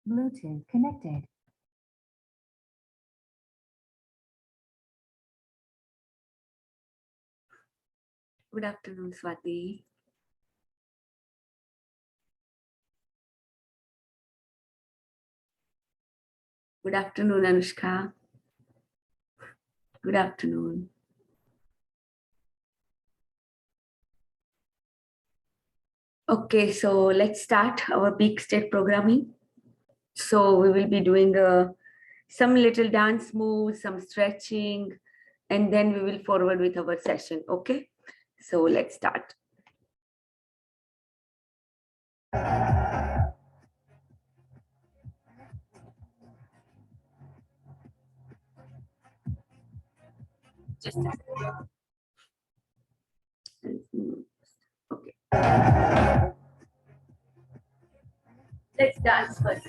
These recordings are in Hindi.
Bluetooth connected. Good afternoon, Swati. Good afternoon, Anushka. Good afternoon. Okay, so let's start our peak state programming. So we will be doing some little dance moves, some stretching, and then we will forward with our session. Okay, so let's start. Just a second. Okay, let's dance first.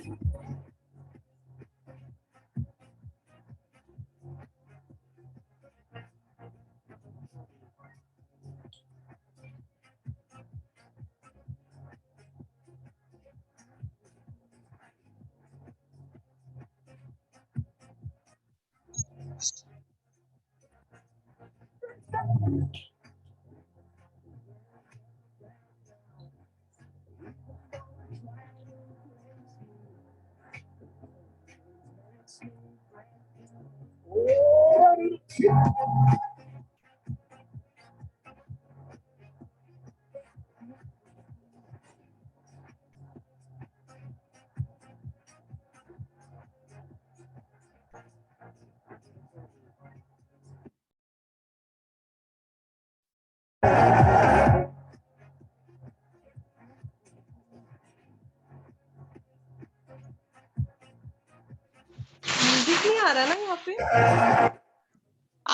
Music नहीं आ रहा ना यहाँ पे?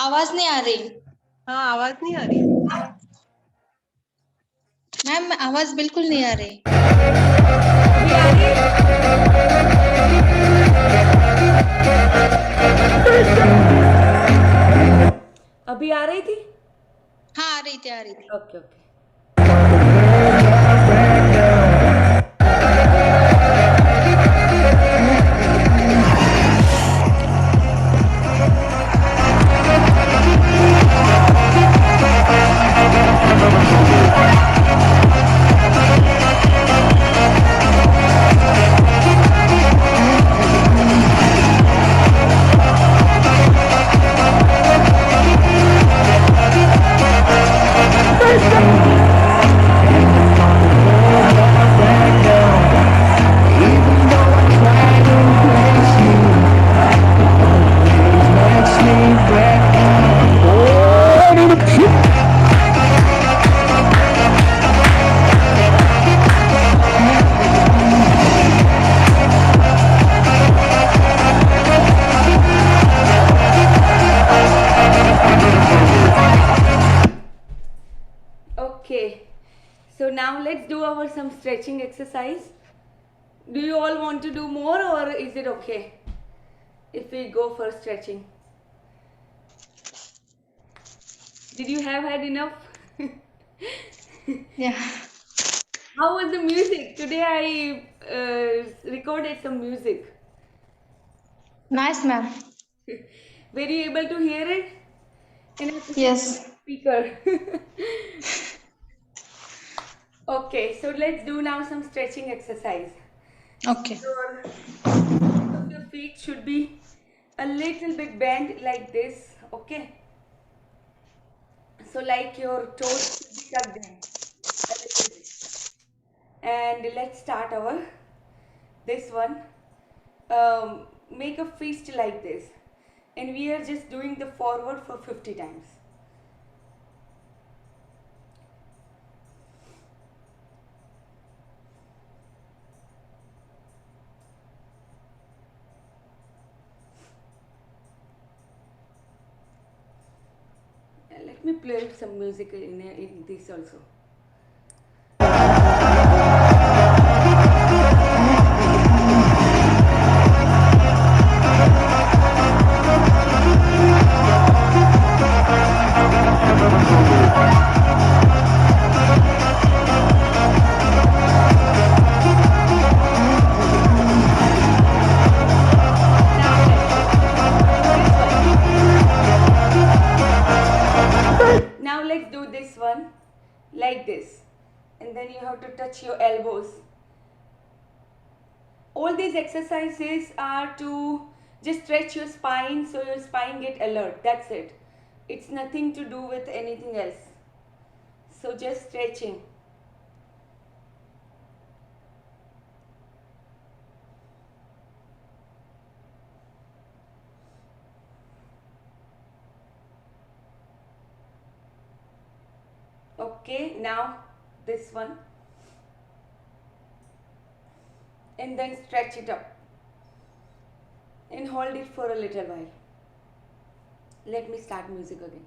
आवाज नहीं आ रही। हाँ, आवाज नहीं आ रही। मैम आवाज बिल्कुल नहीं आ रही। अभी आ रही थी? हाँ आ रही थी, आ रही थी। Okay okay. Okay, so now let's do our some stretching exercise. Do you all want to do more or is it okay if we go for stretching? Did you have had enough? Yeah. How was the music? Today I recorded some music. Nice, ma'am. Were you able to hear it? Yes. Speaker. Okay, so let's do now some stretching exercise. Okay. Your feet should be a little bit bent like this, okay? So like your toes should be tucked in a little bit. And let's start our this one. Make a fist like this, and we are just doing the forward for 50 times. Let me play some music in this also. your elbows. All these exercises are to just stretch your spine so your spine get alert. That's it. It's nothing to do with anything else. So just stretching. Okay, now this one. And then stretch it up. And hold it for a little while. Let me start music again.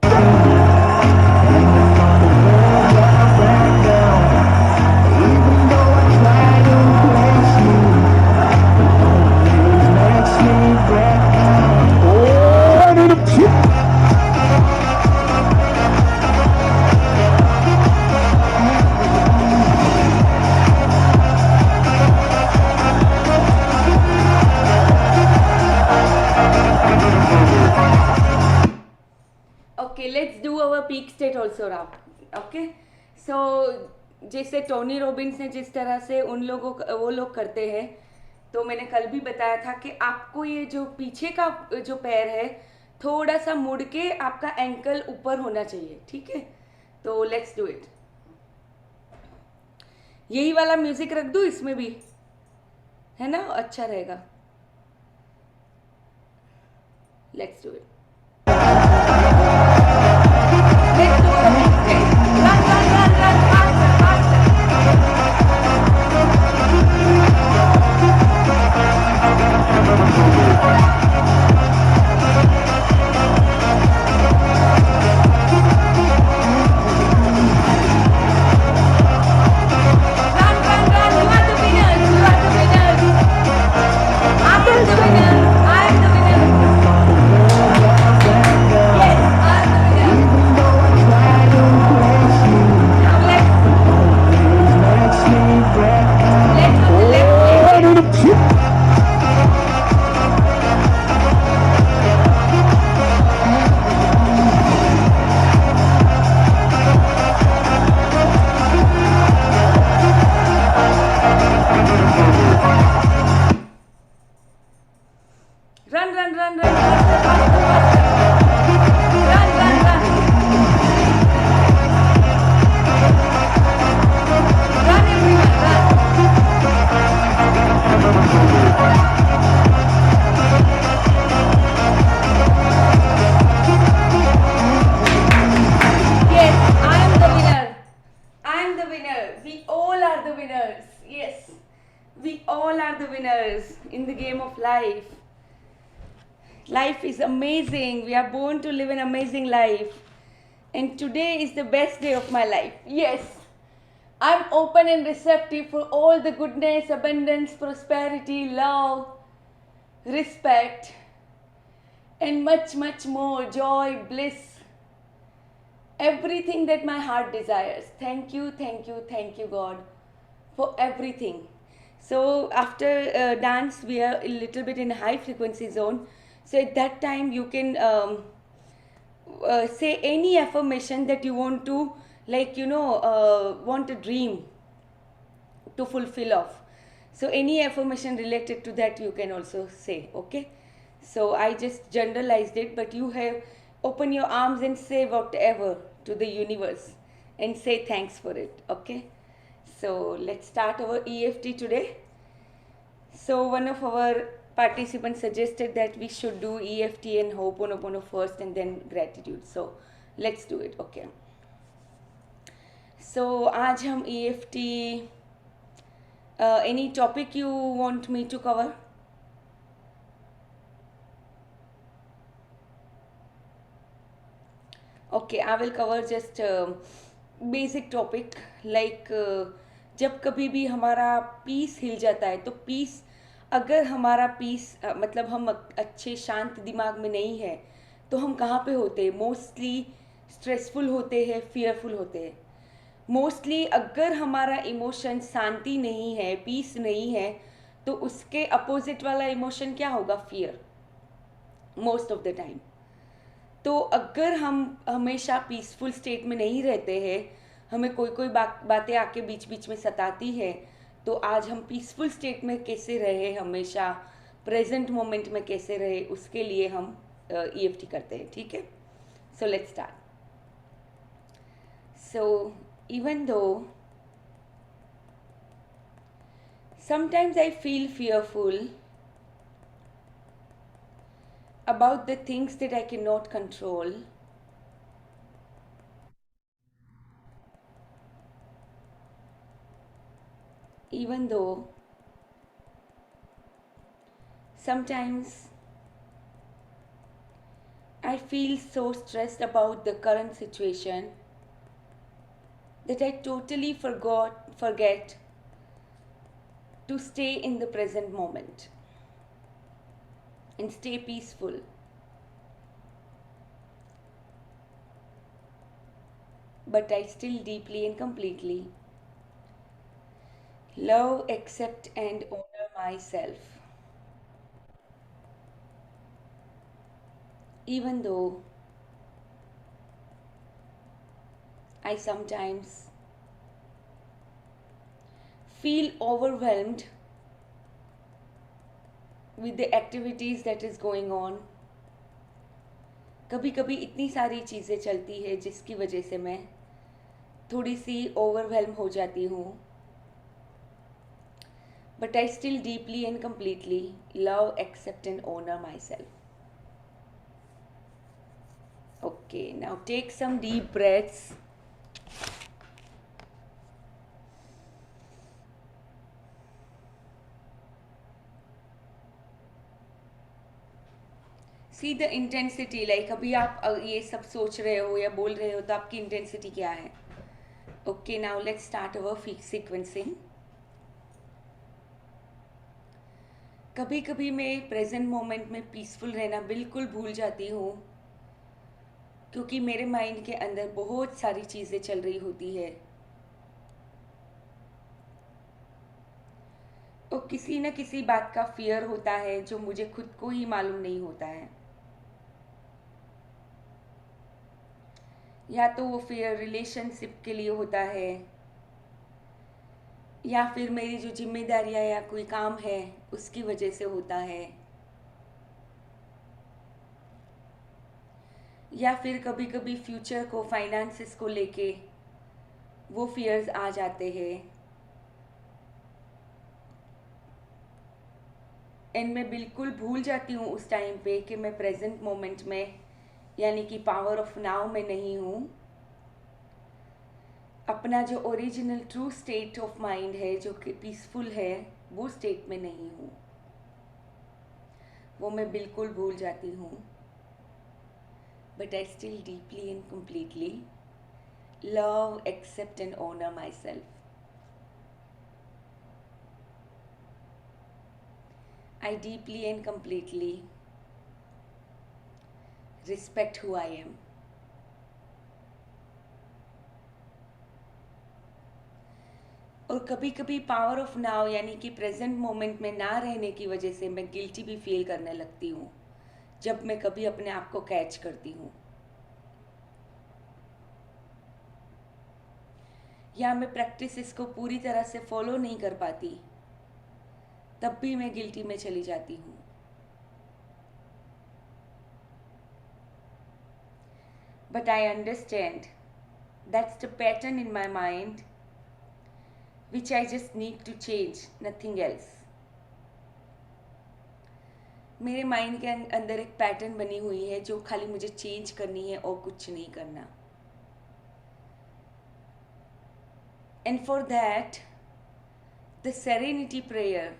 Okay, let's do our peak state also now. Okay, so जैसे टोनी रॉबिन्स ने जिस तरह से उन लोगों वो लोग करते हैं, तो मैंने कल भी बताया था कि आपको ये जो पीछे का जो पैर है थोड़ा सा मुड़ के आपका एंकल ऊपर होना चाहिए. ठीक है, तो लेट्स डू इट. यही वाला म्यूजिक रख दूँ इसमें भी, है ना, अच्छा रहेगा. Let's do it. Let's do a big step. Run, run, run, run, faster, faster. Run, run, run. You are the winners. You are the winners. I am the winner. I am the winner. Yes, I am the winner. Now let's do the left leg. Run, run, run, run, faster, faster, faster. Run, run, run. Run, everyone, run. Yes, I am the winner. I am the winner. We all are the winners. Yes, we all are the winners in the game of life. Life is amazing. We are born to live an amazing life. And today is the best day of my life. Yes, I'm open and receptive for all the goodness, abundance, prosperity, love, respect, and much, much more joy, bliss, everything that my heart desires. Thank you, God, for everything. So after dance, we are a little bit in a high frequency zone. So at that time, you can say any affirmation that you want to, like, want a dream to fulfill of. So any affirmation related to that you can also say, okay? So I just generalized it, but you have open your arms and say whatever to the universe and say thanks for it, okay? So let's start our EFT today. So one of our participants suggested that we should do EFT and Ho'oponopono first and then gratitude. So let's do it, okay? So आज हम EFT any topic you want me to cover? Okay, I will cover just basic topic like जब कभी भी हमारा पीस हिल जाता है तो पीस अगर हमारा पीस मतलब हम अच्छे शांत दिमाग में नहीं है तो हम कहाँ पे होते हैं? मोस्टली स्ट्रेसफुल होते हैं, फियरफुल होते हैं. मोस्टली अगर हमारा इमोशन शांति नहीं है, पीस नहीं है, तो उसके अपोजिट वाला इमोशन क्या होगा? Fear, most of the time. तो अगर हम हमेशा पीसफुल स्टेट में नहीं रहते हैं हमें कोई कोई बातें आके बीच बीच में सताती है, तो आज हम पीसफुल स्टेट में कैसे रहे, हमेशा प्रेजेंट मोमेंट में कैसे रहे, उसके लिए हम EFT करते हैं. ठीक है, so let's start. So even though sometimes I feel fearful about the things that I cannot control, even though sometimes I feel so stressed about the current situation that I totally forget to stay in the present moment and stay peaceful. But I still deeply and completely love, accept, and honor myself. Even though I sometimes feel overwhelmed with the activities that is going on. कभी कभी इतनी सारी चीज़ें चलती है जिसकी वजह से मैं थोड़ी सी ओवरवेल्म हो जाती हूँ. But I still deeply and completely love, accept, and honor myself. Okay, now take some deep breaths. See the intensity, like अभी आप ये सब सोच रहे हो या बोल रहे हो तो आपकी इंटेंसिटी क्या है. Okay, now let's start our sequencing. कभी कभी मैं प्रेजेंट मोमेंट में पीसफुल रहना बिल्कुल भूल जाती हूँ, क्योंकि मेरे माइंड के अंदर बहुत सारी चीज़ें चल रही होती है और किसी न किसी बात का फियर होता है जो मुझे खुद को ही मालूम नहीं होता है. या तो वो फियर रिलेशनशिप के लिए होता है, या फिर मेरी जो जिम्मेदारियां या कोई काम है उसकी वजह से होता है, या फिर कभी कभी फ्यूचर को, फाइनेंसेस को लेके वो फियर्स आ जाते हैं. एंड मैं बिल्कुल भूल जाती हूँ उस टाइम पे कि मैं प्रेजेंट मोमेंट में, यानी कि पावर ऑफ नाउ में नहीं हूँ. अपना जो original true state of mind है, जो कि पीसफुल है, वो स्टेट में नहीं हूँ. वो मैं बिल्कुल भूल जाती हूँ. But I still deeply and completely love, accept, and honour my self. I deeply and completely respect who I am. और कभी कभी पावर ऑफ नाउ यानी कि प्रेजेंट मोमेंट में ना रहने की वजह से मैं गिल्टी भी फील करने लगती हूँ जब मैं कभी अपने आप को कैच करती हूँ, या मैं प्रैक्टिस इसको पूरी तरह से फॉलो नहीं कर पाती, तब भी मैं गिल्टी में चली जाती हूँ. But I understand that's the pattern in my mind which I just need to change, nothing else. मेरे माइंड के अंदर एक पैटर्न बनी हुई है जो खाली मुझे चेंज करनी है और कुछ नहीं करना. And for that, the serenity prayer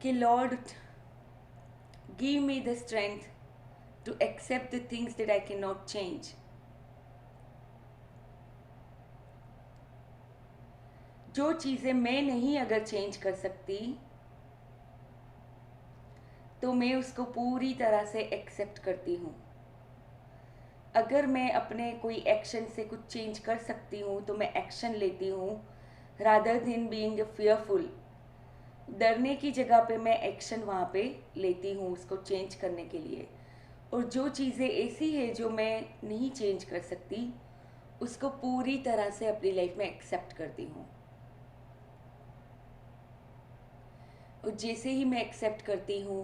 कि Lord, give me the strength to accept the things that I cannot change. जो चीज़ें मैं नहीं अगर चेंज कर सकती, तो मैं उसको पूरी तरह से एक्सेप्ट करती हूँ. अगर मैं अपने कोई एक्शन से कुछ चेंज कर सकती हूँ तो मैं एक्शन लेती हूँ, रादर देन बीइंग फियरफुल. डरने की जगह पे मैं एक्शन वहाँ पे लेती हूँ उसको चेंज करने के लिए. और जो चीज़ें ऐसी है जो मैं नहीं चेंज कर सकती, उसको पूरी तरह से अपनी लाइफ में एक्सेप्ट करती हूँ। और जैसे ही मैं एक्सेप्ट करती हूँ,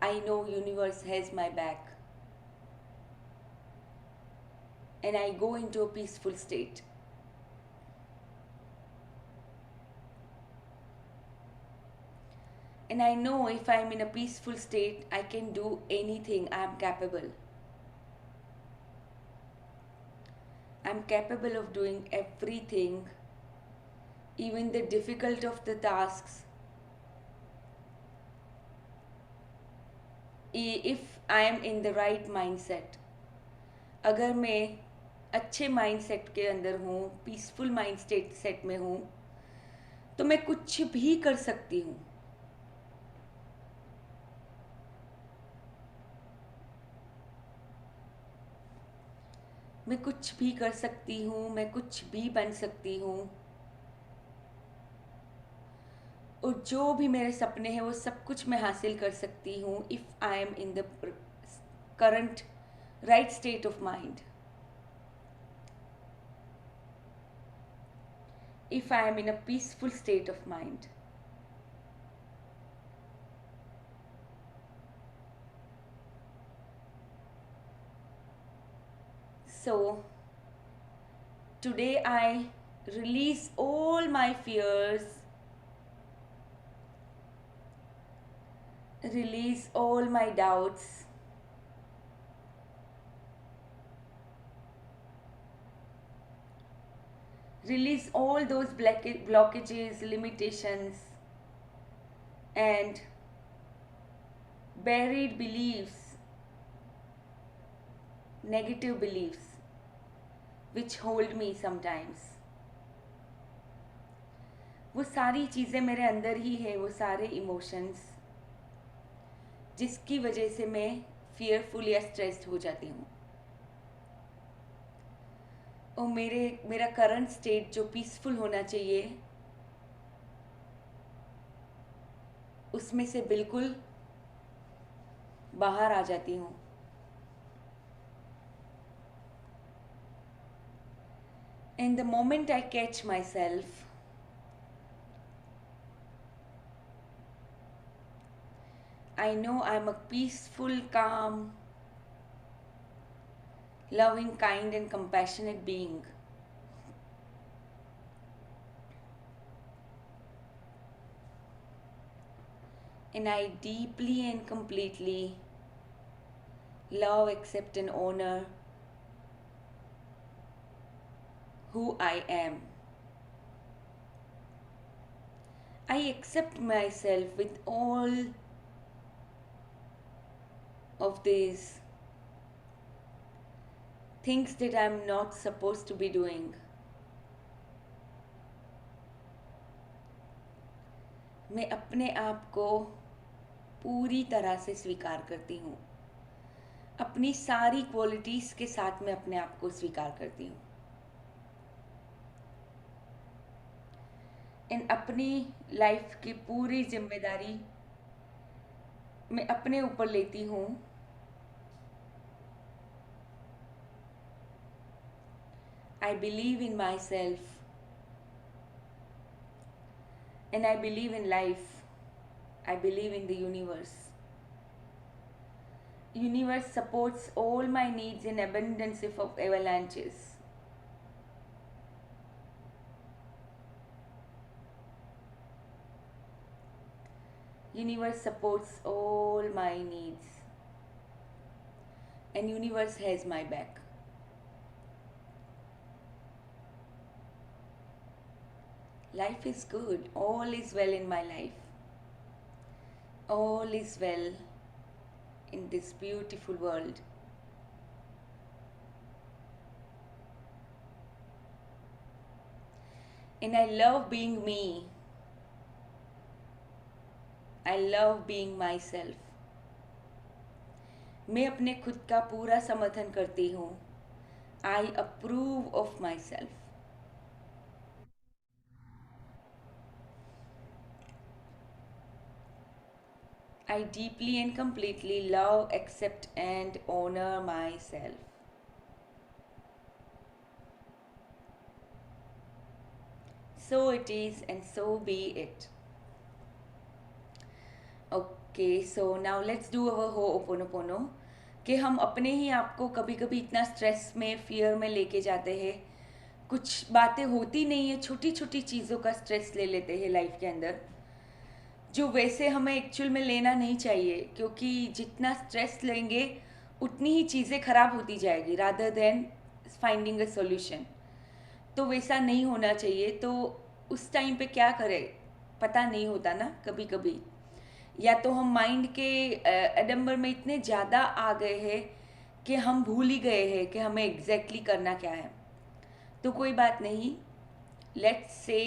I know universe has my back and I go into a peaceful state. And I know if I'm in a peaceful state, I can do anything. I'm capable. I'm capable of doing everything, even the difficult of the tasks, if I am in the right mindset. अगर मैं अच्छे माइंडसेट के अंदर हूँ, पीसफुल माइंड सेट में हूँ, तो मैं कुछ भी कर सकती हूँ. मैं कुछ भी कर सकती हूँ, मैं कुछ भी बन सकती हूँ. और जो भी मेरे सपने हैं वो सब कुछ मैं हासिल कर सकती हूँ if I am in the current right state of mind. If I am in a peaceful state of mind. So, today I release all my fears, release all my doubts, release all those blockages, limitations, and buried beliefs, negative beliefs, which hold me sometimes. वो सारी चीज़ें मेरे अंदर ही है, वो सारे इमोशंस जिसकी वजह से मैं फियरफुल या स्ट्रेस्ड हो जाती हूँ. और मेरा करंट स्टेट जो पीसफुल होना चाहिए, उसमें से बिल्कुल बाहर आ जाती हूँ. And the moment I catch myself, I know I'm a peaceful, calm, loving, kind, and compassionate being. And I deeply and completely love, accept, and honor who I am. I accept myself with all of these things that I'm not supposed to be doing. मैं अपने आप को पूरी तरह से स्वीकार करती हूँ. अपनी सारी क्वालिटीज़ के साथ मैं अपने आप को स्वीकार करती हूँ. इन अपनी लाइफ की पूरी जिम्मेदारी मैं अपने ऊपर लेती हूँ. I believe in myself and I believe in life. I believe in the universe. Universe supports all my needs in abundance of avalanches. Universe supports all my needs. And universe has my back. Life is good. All is well in my life. All is well in this beautiful world. And I love being me. I love being myself. मैं अपने खुद का पूरा समर्थन करती हूँ. I approve of myself. I deeply and completely love, accept, and honor myself. So it is, and so be it. Okay, so now let's do our Ho'oponopono कि हम अपने ही आप को कभी कभी इतना स्ट्रेस में, फियर में लेके जाते हैं, कुछ बातें होती नहीं है, छोटी छोटी चीज़ों का स्ट्रेस ले लेते हैं लाइफ के अंदर, जो वैसे हमें एक्चुअल में लेना नहीं चाहिए, क्योंकि जितना स्ट्रेस लेंगे उतनी ही चीज़ें ख़राब होती जाएगी rather than finding a solution. तो वैसा नहीं होना चाहिए. तो उस टाइम पे क्या करें पता नहीं होता ना कभी कभी, या तो हम माइंड के एडम्बर में इतने ज़्यादा आ गए हैं कि हम भूल ही गए हैं कि हमें एग्जैक्टली करना क्या है. तो कोई बात नहीं, let's say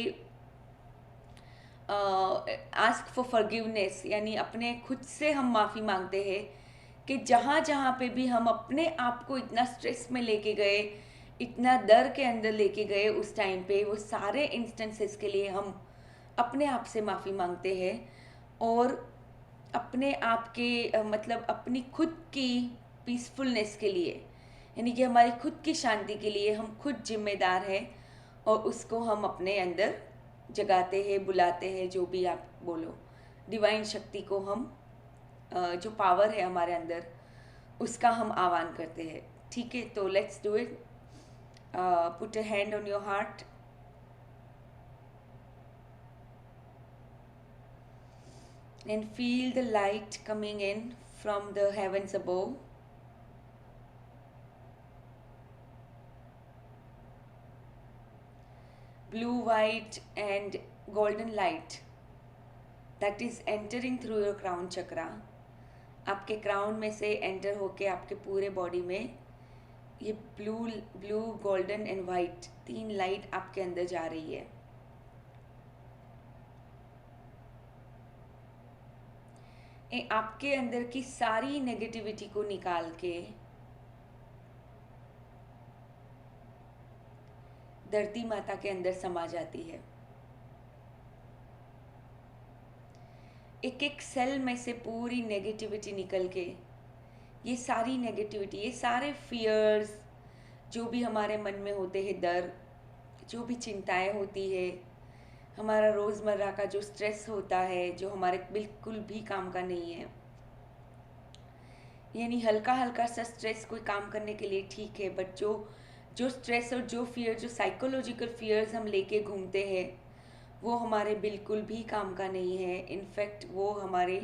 ask for forgiveness, यानी अपने खुद से हम माफ़ी मांगते हैं कि जहाँ जहाँ पे भी हम अपने आप को इतना स्ट्रेस में लेके गए, इतना डर के अंदर लेके गए उस टाइम पे, वो सारे इंस्टेंसेस के लिए हम अपने आप से माफ़ी मांगते हैं. और अपने आप के मतलब अपनी खुद की पीसफुलनेस के लिए, यानी कि हमारी खुद की शांति के लिए हम खुद जिम्मेदार हैं, और उसको हम अपने अंदर जगाते हैं, बुलाते हैं, जो भी आप बोलो. डिवाइन शक्ति को हम जो पावर है हमारे अंदर, उसका हम आह्वान करते हैं. ठीक है, तो let's do it. Put a hand on your heart and feel the light coming in from the heavens above. Blue, white and golden light that is entering through your crown chakra. आपके क्राउन में से एंटर होके आपके पूरे बॉडी में ये blue golden and white 3 light आपके अंदर जा रही है. आपके अंदर की सारी नेगेटिविटी को निकाल के धरती माता के अंदर समा जाती है. एक एक सेल में से पूरी नेगेटिविटी निकल के, ये सारी नेगेटिविटी, ये सारे फियर्स जो भी हमारे मन में होते हैं, डर, जो भी चिंताएं होती है, हमारा रोज़मर्रा का जो स्ट्रेस होता है, जो हमारे बिल्कुल भी काम का नहीं है, यानी हल्का हल्का सा स्ट्रेस कोई काम करने के लिए ठीक है, बट जो स्ट्रेस और जो फियर, जो साइकोलॉजिकल फियर्स हम लेके घूमते हैं, वो हमारे बिल्कुल भी काम का नहीं है. इनफैक्ट वो हमारे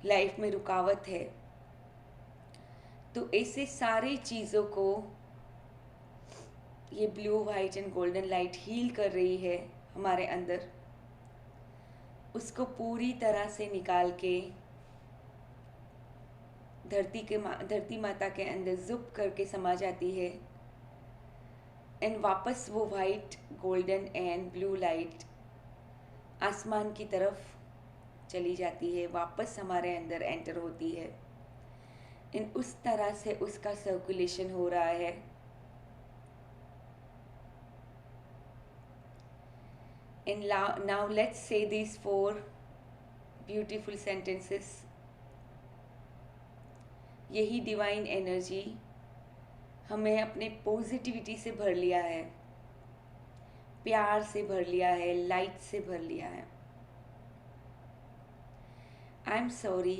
लाइफ में रुकावट है. तो ऐसे सारी चीज़ों को ये blue, white and golden light heal कर रही है हमारे अंदर. उसको पूरी तरह से निकाल के धरती माता के अंदर जुप करके समा जाती है. एंड वापस वो white, golden and blue light आसमान की तरफ चली जाती है, वापस हमारे अंदर एंटर होती है. इन उस तरह से उसका सर्कुलेशन हो रहा है. And now let's say these 4 beautiful sentences. यही डिवाइन एनर्जी हमें अपने पॉजिटिविटी से भर लिया है, प्यार से भर लिया है, लाइट से भर लिया है. I am sorry,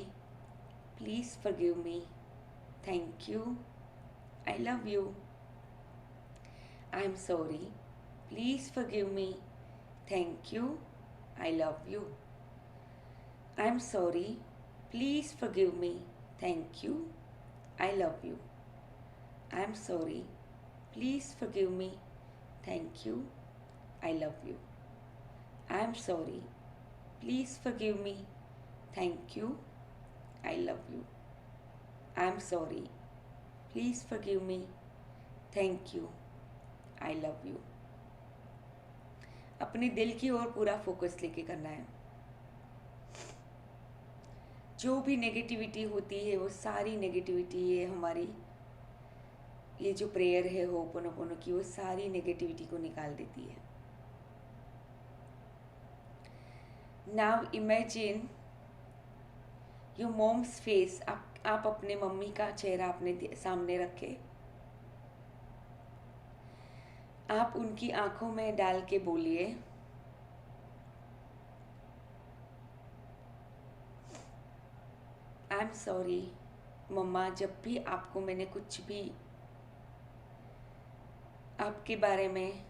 please forgive me, thank you, I love you. I am sorry, please forgive me, thank you, I love you. I'm sorry, please forgive me, thank you, I love you. I'm sorry, please forgive me, thank you, I love you. I'm sorry, please forgive me, thank you, I love you. I'm sorry, please forgive me, thank you, I love you. अपने दिल की ओर पूरा फोकस लेके करना है. जो भी नेगेटिविटी होती है, वो सारी नेगेटिविटी, ये हमारी ये जो प्रेयर है होपोनोपोनो की, वो सारी नेगेटिविटी को निकाल देती है. Now imagine your mom's face, आप अपने मम्मी का चेहरा अपने सामने रखे, आप उनकी आंखों में डाल के बोलिए, आई एम सॉरी मम्मा, जब भी आपको मैंने कुछ भी आपके बारे में,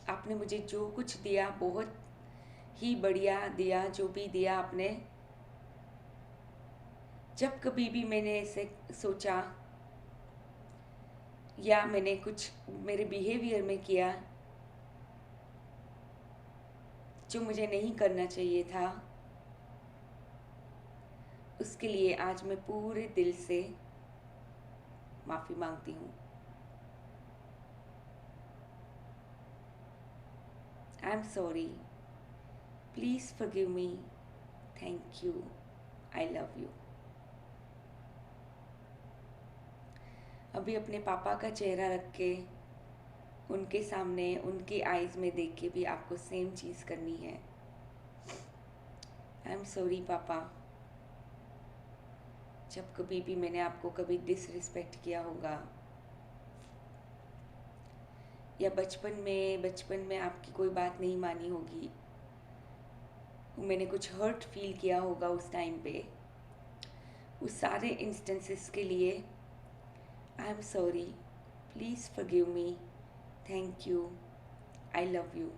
आपने मुझे जो कुछ दिया बहुत ही बढ़िया दिया, जो भी दिया आपने, जब कभी भी मैंने ऐसे सोचा या मैंने कुछ मेरे बिहेवियर में किया जो मुझे नहीं करना चाहिए था, उसके लिए आज मैं पूरे दिल से माफ़ी मांगती हूँ। I am sorry, please forgive me, thank you, I love you. अभी अपने पापा का चेहरा रख के उनके सामने उनके आईज में देख के भी आपको सेम चीज़ करनी है। आई एम सॉरी पापा, जब कभी भी मैंने आपको कभी डिसरिस्पेक्ट किया होगा या बचपन में आपकी कोई बात नहीं मानी होगी, मैंने कुछ हर्ट फील किया होगा उस टाइम पे, उस सारे इंस्टेंसेस के लिए I am sorry, please forgive me, thank you, I love you.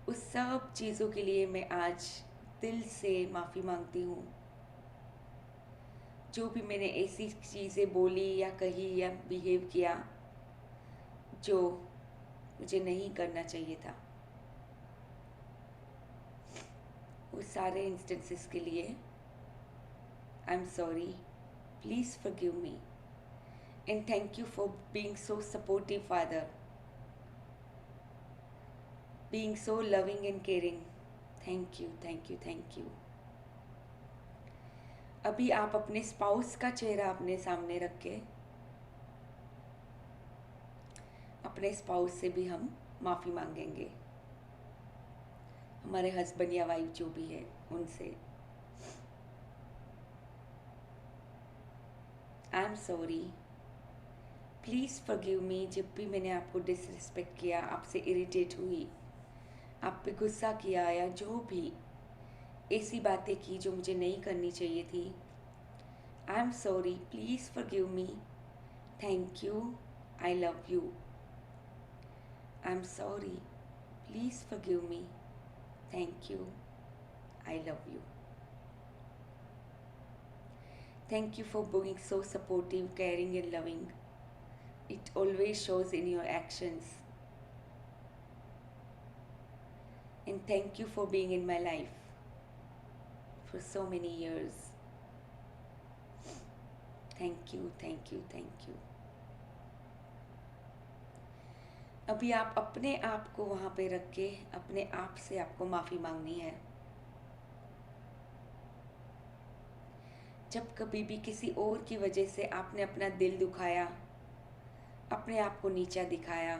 उस सब चीज़ों के लिए मैं आज दिल से माफ़ी मांगती हूँ। जो भी मैंने ऐसी चीज़ें बोली या कही या बिहेव किया जो मुझे नहीं करना चाहिए था, उस सारे इंस्टेंसेस के लिए I am sorry, please forgive me, and thank you for being so supportive father, being so loving and caring. Thank you, thank you, thank you. अभी आप अपने स्पाउस का चेहरा अपने सामने रख के अपने स्पाउस से भी हम माफ़ी मांगेंगे, हमारे हस्बैंड या वाइफ जो भी है उनसे। I am sorry, please forgive me, जब भी मैंने आपको डिसरिस्पेक्ट किया, आपसे इरिटेट हुई, आप पे गुस्सा किया या जो भी ऐसी बातें की जो मुझे नहीं करनी चाहिए थी, I am sorry, please forgive me, thank you, I love you. I am sorry, please forgive me, thank you, I love you. Thank you for being so supportive, caring and loving. It always shows in your actions. And thank you for being in my life for so many years. Thank you, thank you, thank you. अभी आप अपने आप को वहाँ पे रख के अपने आप से आपको माफ़ी मांगनी है। जब कभी भी किसी और की वजह से आपने अपना दिल दुखाया, अपने आप को नीचा दिखाया,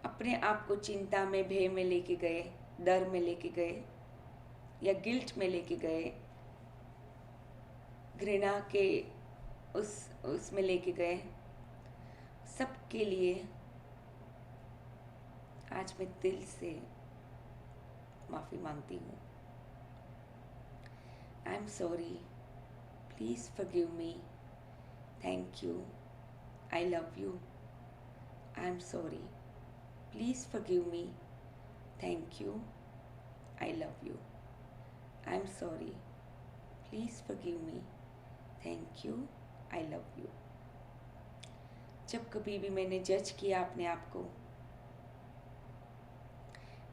अपने आप को चिंता में, भय में लेके गए, डर में लेके गए या गिल्ट में लेके गए, घृणा के उसमें लेके गए, सब के लिए आज मैं दिल से माफ़ी मांगती हूँ। I am sorry, please forgive me, thank you, I love you. I am sorry, please forgive me, thank you, I love you. I am sorry, please forgive me, thank you, I love you. जब कभी भी मैंने जज किया अपने आप को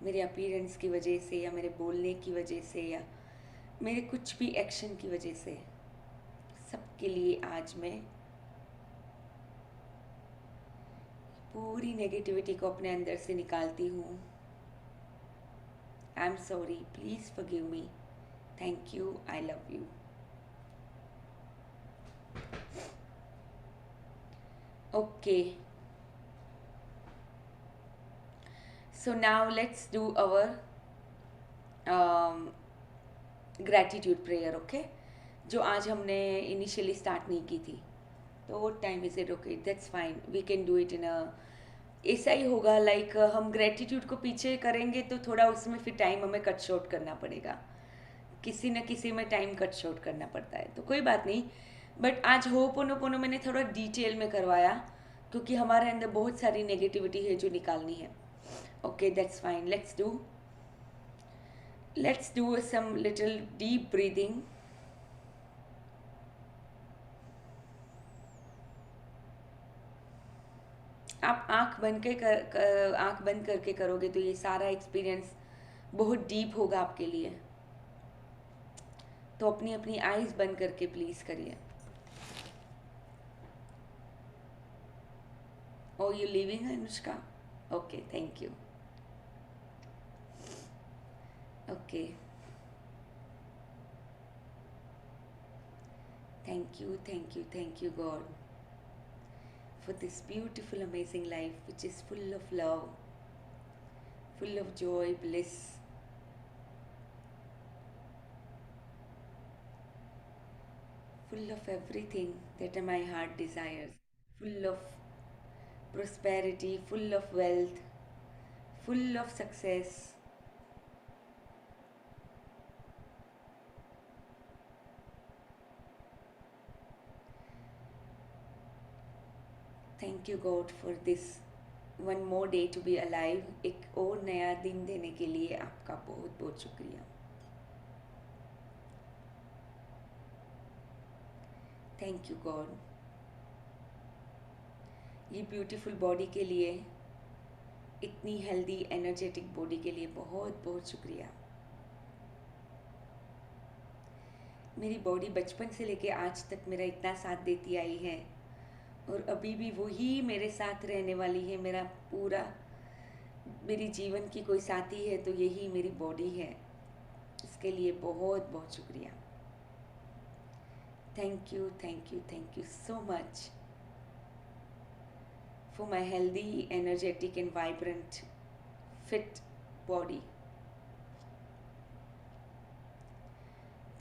मेरे अपीयरेंस की वजह से या मेरे बोलने की वजह से या मेरे कुछ भी एक्शन की वजह से, सबके लिए आज मैं पूरी नेगेटिविटी को अपने अंदर से निकालती हूँ। I am sorry, please forgive me, thank you, I love you. Okay, so now let's do our gratitude prayer, okay, जो आज हमने इनिशियली स्टार्ट नहीं की थी. तो what time is it? Okay, that's fine. We can do it in a, ऐसा ही होगा लाइक हम ग्रेटिट्यूड को पीछे करेंगे तो थोड़ा उसमें फिर टाइम हमें कट शॉर्ट करना पड़ेगा. किसी न किसी में टाइम कट शॉर्ट करना पड़ता है, तो कोई बात नहीं. बट आज होपोनोपोनो मैंने थोड़ा डिटेल में करवाया क्योंकि हमारे अंदर बहुत सारी नेगेटिविटी है जो निकालनी है. Okay, that's fine. Let's do some little deep breathing. आप आंख बंद करके करोगे तो ये सारा एक्सपीरियंस बहुत डीप होगा आपके लिए. तो अपनी अपनी आईज बंद करके प्लीज करिए. Oh, you leaving, Anushka? Okay, thank you. Okay. Thank you, God, for this beautiful, amazing life which is full of love, full of joy, bliss, full of everything that my heart desires, full of prosperity, full of wealth, full of success. Thank you God for this one more day to be alive. एक और नया दिन देने के लिए आपका बहुत बहुत शुक्रिया. Thank you God. ये ब्यूटीफुल बॉडी के लिए, इतनी हेल्दी एनर्जेटिक बॉडी के लिए बहुत बहुत शुक्रिया. मेरी बॉडी बचपन से लेके आज तक मेरा इतना साथ देती आई है और अभी भी वही मेरे साथ रहने वाली है. मेरी जीवन की कोई साथी है तो यही मेरी बॉडी है. इसके लिए बहुत बहुत शुक्रिया. Thank you so much for my healthy, energetic and vibrant, fit body.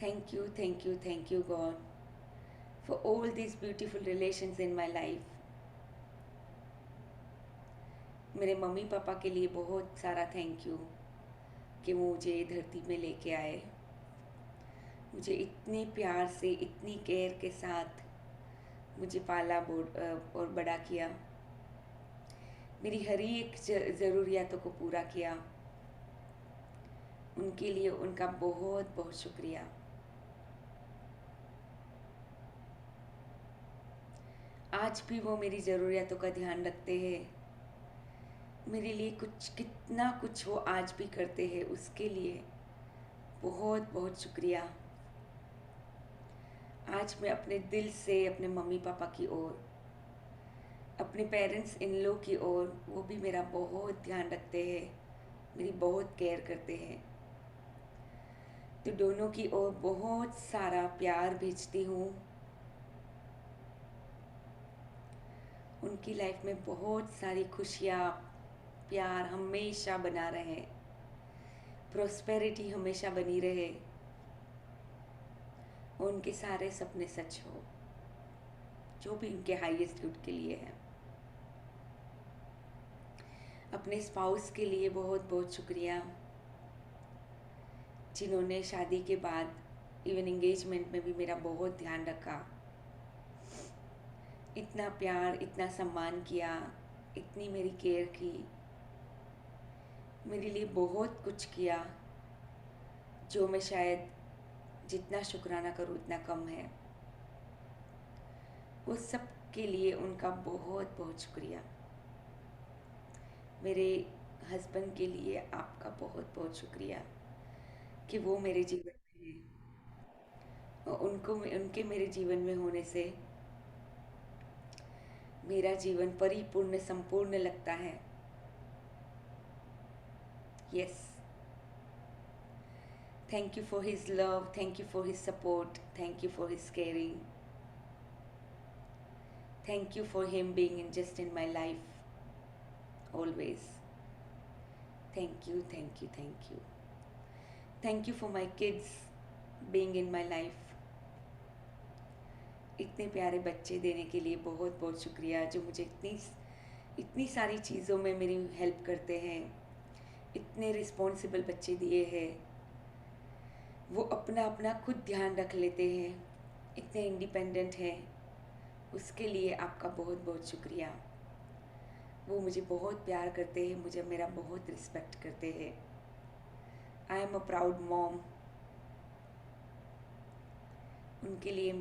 Thank you, God, for all these beautiful relations in my life. मेरे मम्मी पापा के लिए बहुत सारा थैंक यू कि वो मुझे धरती में लेके आए, मुझे इतने प्यार से, इतनी केयर के साथ मुझे पाला और बड़ा किया, मेरी हर एक ज़रूरियातों को पूरा किया. उनके लिए उनका बहुत बहुत शुक्रिया. आज भी वो मेरी ज़रूरियातों का ध्यान रखते हैं. मेरे लिए कितना कुछ वो आज भी करते हैं. उसके लिए बहुत बहुत शुक्रिया. आज मैं अपने दिल से अपने मम्मी पापा की ओर, अपने पेरेंट्स इन लॉ की ओर, वो भी मेरा बहुत ध्यान रखते हैं, मेरी बहुत केयर करते हैं, तो दोनों की ओर बहुत सारा प्यार भेजती हूँ. उनकी लाइफ में बहुत सारी खुशियाँ, प्यार हमेशा बना रहे, प्रॉस्पेरिटी हमेशा बनी रहे, उनके सारे सपने सच हो, जो भी उनके हाईएस्ट गुड के लिए है. अपने स्पाउस के लिए बहुत बहुत शुक्रिया, जिन्होंने शादी के बाद इवन एंगेजमेंट में भी मेरा बहुत ध्यान रखा, इतना प्यार, इतना सम्मान किया, इतनी मेरी केयर की, मेरे लिए बहुत कुछ किया, जो मैं शायद जितना शुक्राना करूँ उतना कम है. उस सब के लिए उनका बहुत बहुत शुक्रिया. मेरे हस्बैंड के लिए आपका बहुत बहुत शुक्रिया कि वो मेरे जीवन में हैं और उनके मेरे जीवन में होने से मेरा जीवन परिपूर्ण, संपूर्ण लगता है. Yes, thank you for his love, thank you for his support, thank you for his caring, thank you for him being in just in my life always. Thank you. Thank you for my kids, being in my life. इतने प्यारे बच्चे देने के लिए बहुत बहुत शुक्रिया, जो मुझे इतनी सारी चीज़ों में मेरी हेल्प करते हैं. इतने रिस्पॉन्सिबल बच्चे दिए हैं, वो अपना अपना खुद ध्यान रख लेते हैं, इतने इंडिपेंडेंट हैं. उसके लिए आपका बहुत बहुत शुक्रिया. वो मुझे बहुत प्यार करते हैं, मुझे मेरा बहुत रिस्पेक्ट करते हैं. I am a proud mom. उनके लिए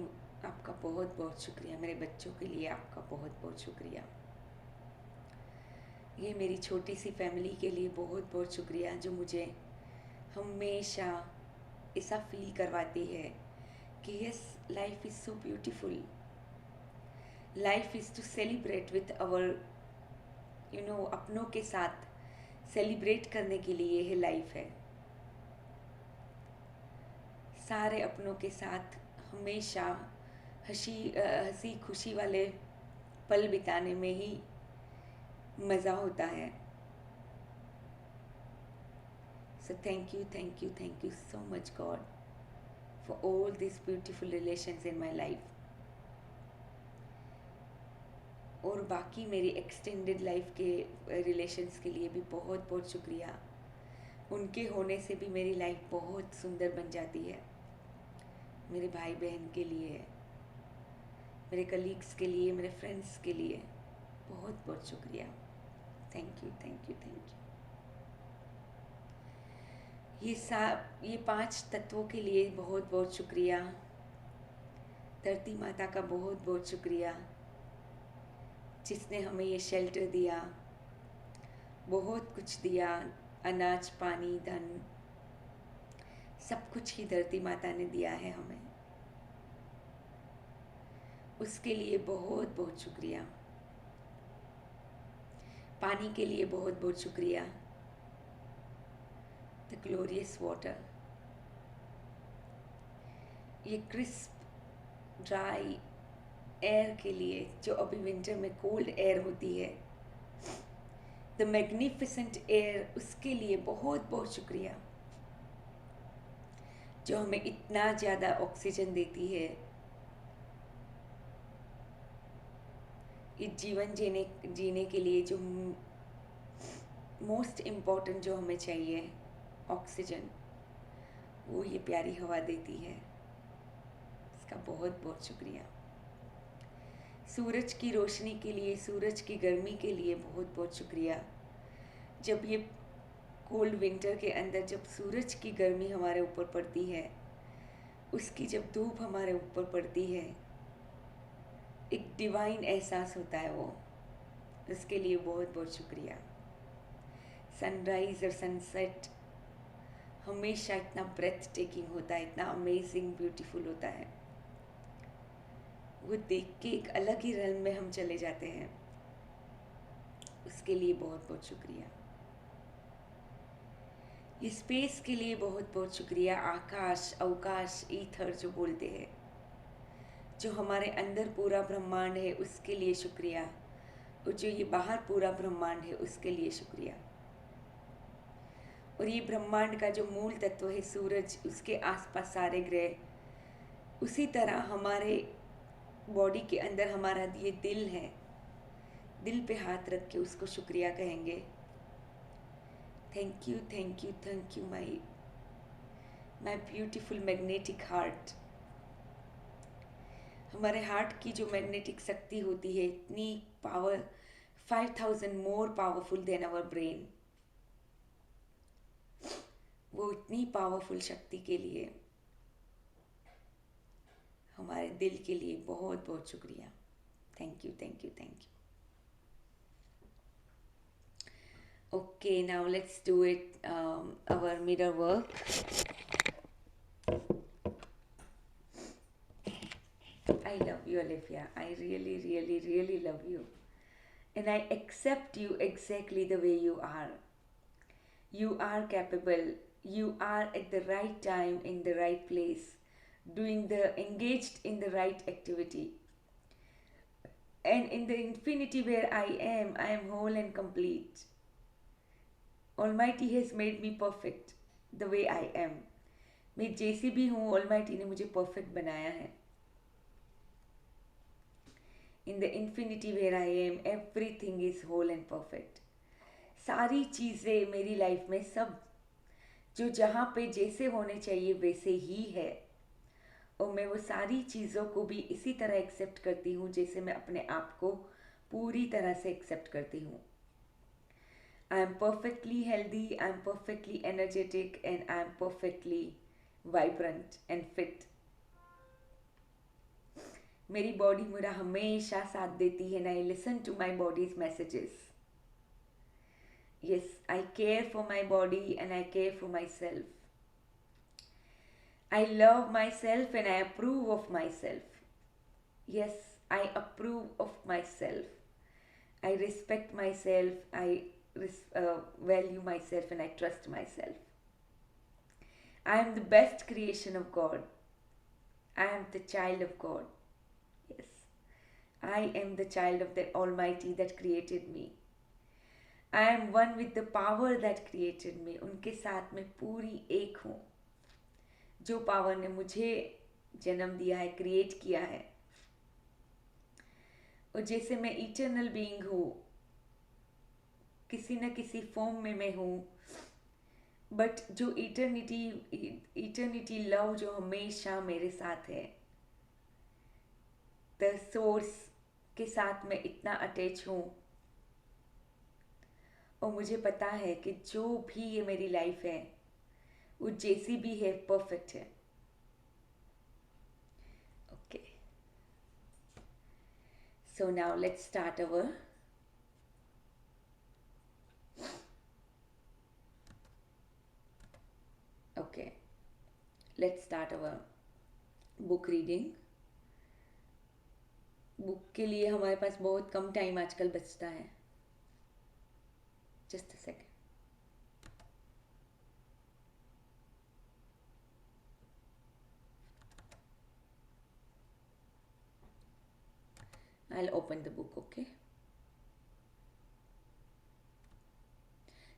आपका बहुत बहुत शुक्रिया. मेरे बच्चों के लिए आपका बहुत बहुत शुक्रिया. ये मेरी छोटी सी फैमिली के लिए बहुत बहुत शुक्रिया, जो मुझे हमेशा ऐसा फील करवाती है कि yes, life is so beautiful. Life is to celebrate with our अपनों के साथ सेलिब्रेट करने के लिए ये लाइफ है. सारे अपनों के साथ हमेशा हंसी खुशी वाले पल बिताने में ही मज़ा होता है. सो thank you so much God for all this beautiful relations in my life. और बाकी मेरी एक्सटेंडेड लाइफ के रिलेशंस के लिए भी बहुत बहुत शुक्रिया. उनके होने से भी मेरी लाइफ बहुत सुंदर बन जाती है. मेरे भाई बहन के लिए, मेरे कलीग्स के लिए, मेरे फ्रेंड्स के लिए बहुत बहुत शुक्रिया. Thank you. ये 5 तत्वों के लिए बहुत बहुत शुक्रिया. धरती माता का बहुत बहुत शुक्रिया, जिसने हमें ये शेल्टर दिया, बहुत कुछ दिया. अनाज, पानी, धन, सब कुछ ही धरती माता ने दिया है हमें. उसके लिए बहुत बहुत शुक्रिया. पानी के लिए बहुत बहुत शुक्रिया. The glorious water. ये क्रिस्प ड्राई एयर के लिए, जो अभी विंटर में कोल्ड एयर होती है, द मैग्निफिसेंट एयर, उसके लिए बहुत बहुत शुक्रिया, जो हमें इतना ज़्यादा ऑक्सीजन देती है. इस जीवन जीने के लिए जो मोस्ट इम्पॉर्टेंट जो हमें चाहिए, ऑक्सीजन, वो ये प्यारी हवा देती है. इसका बहुत बहुत शुक्रिया. सूरज की रोशनी के लिए, सूरज की गर्मी के लिए बहुत बहुत शुक्रिया. जब ये कोल्ड विंटर के अंदर जब सूरज की गर्मी हमारे ऊपर पड़ती है, उसकी जब धूप हमारे ऊपर पड़ती है, एक डिवाइन एहसास होता है वो. उसके लिए बहुत बहुत शुक्रिया. सनराइज और सनसेट हमेशा इतना ब्रेथ टेकिंग होता है, इतना अमेजिंग ब्यूटीफुल होता है. वो देख के एक अलग ही रन में हम चले जाते हैं. उसके लिए बहुत बहुत शुक्रिया. ये स्पेस के लिए बहुत बहुत शुक्रिया. आकाश, अवकाश, ईथर जो बोलते हैं, जो हमारे अंदर पूरा ब्रह्मांड है, उसके लिए शुक्रिया. और जो ये बाहर पूरा ब्रह्मांड है, उसके लिए शुक्रिया. और ये ब्रह्मांड का जो मूल तत्व है सूरज, उसके आसपास सारे ग्रह, उसी तरह हमारे बॉडी के अंदर हमारा ये दिल है. दिल पे हाथ रख के उसको शुक्रिया कहेंगे. Thank you my beautiful magnetic heart. हमारे हार्ट की जो मैग्नेटिक शक्ति होती है, इतनी power, 5000 more powerful than our brain. वो इतनी पावरफुल शक्ति के लिए, हमारे दिल के लिए बहुत बहुत शुक्रिया. Thank you. Okay, now let's do it, our mirror work. I love you, Olivia. I really love you. And I accept you exactly the way you are. You are capable. You are at the right time, in the right place, engaged in the right activity. And in the infinity where I am whole and complete. Almighty has made me perfect the way I am. मैं जैसी भी हूँ ऑलमाइटी ने मुझे परफेक्ट बनाया है. In the infinity where I am everything is whole and perfect. सारी चीज़ें मेरी लाइफ में सब जो जहाँ पे जैसे होने चाहिए वैसे ही है, और मैं वो सारी चीज़ों को भी इसी तरह एक्सेप्ट करती हूँ जैसे मैं अपने आप को पूरी तरह से एक्सेप्ट करती हूँ. I am perfectly healthy, I am perfectly energetic, and I am perfectly vibrant and fit. मेरी बॉडी मेरा हमेशा साथ देती है, and I listen to my body's messages. Yes, I care for my body and I care for myself. I love myself and I approve of myself. Yes, I approve of myself. I respect myself, I value myself, and I trust myself. I am the best creation of God. I am the child of God. Yes, I am the child of the Almighty that created me. I am one with the power that created me. उनके साथ मैं पूरी एक हूँ. जो पावर ने मुझे जन्म दिया है, क्रिएट किया है, और जैसे मैं इटर्नल बीइंग हूँ, किसी न किसी फॉर्म में मैं हूँ, बट जो इटर्निटी लव जो हमेशा मेरे साथ है, द सोर्स के साथ मैं इतना अटैच हूँ, और मुझे पता है कि जो भी ये मेरी लाइफ है वो जैसी भी है परफेक्ट है. Okay, so now let's start our okay let's start our book reading. Book के लिए हमारे पास बहुत कम टाइम आजकल बचता है. Just a second. I'll open the book. okay,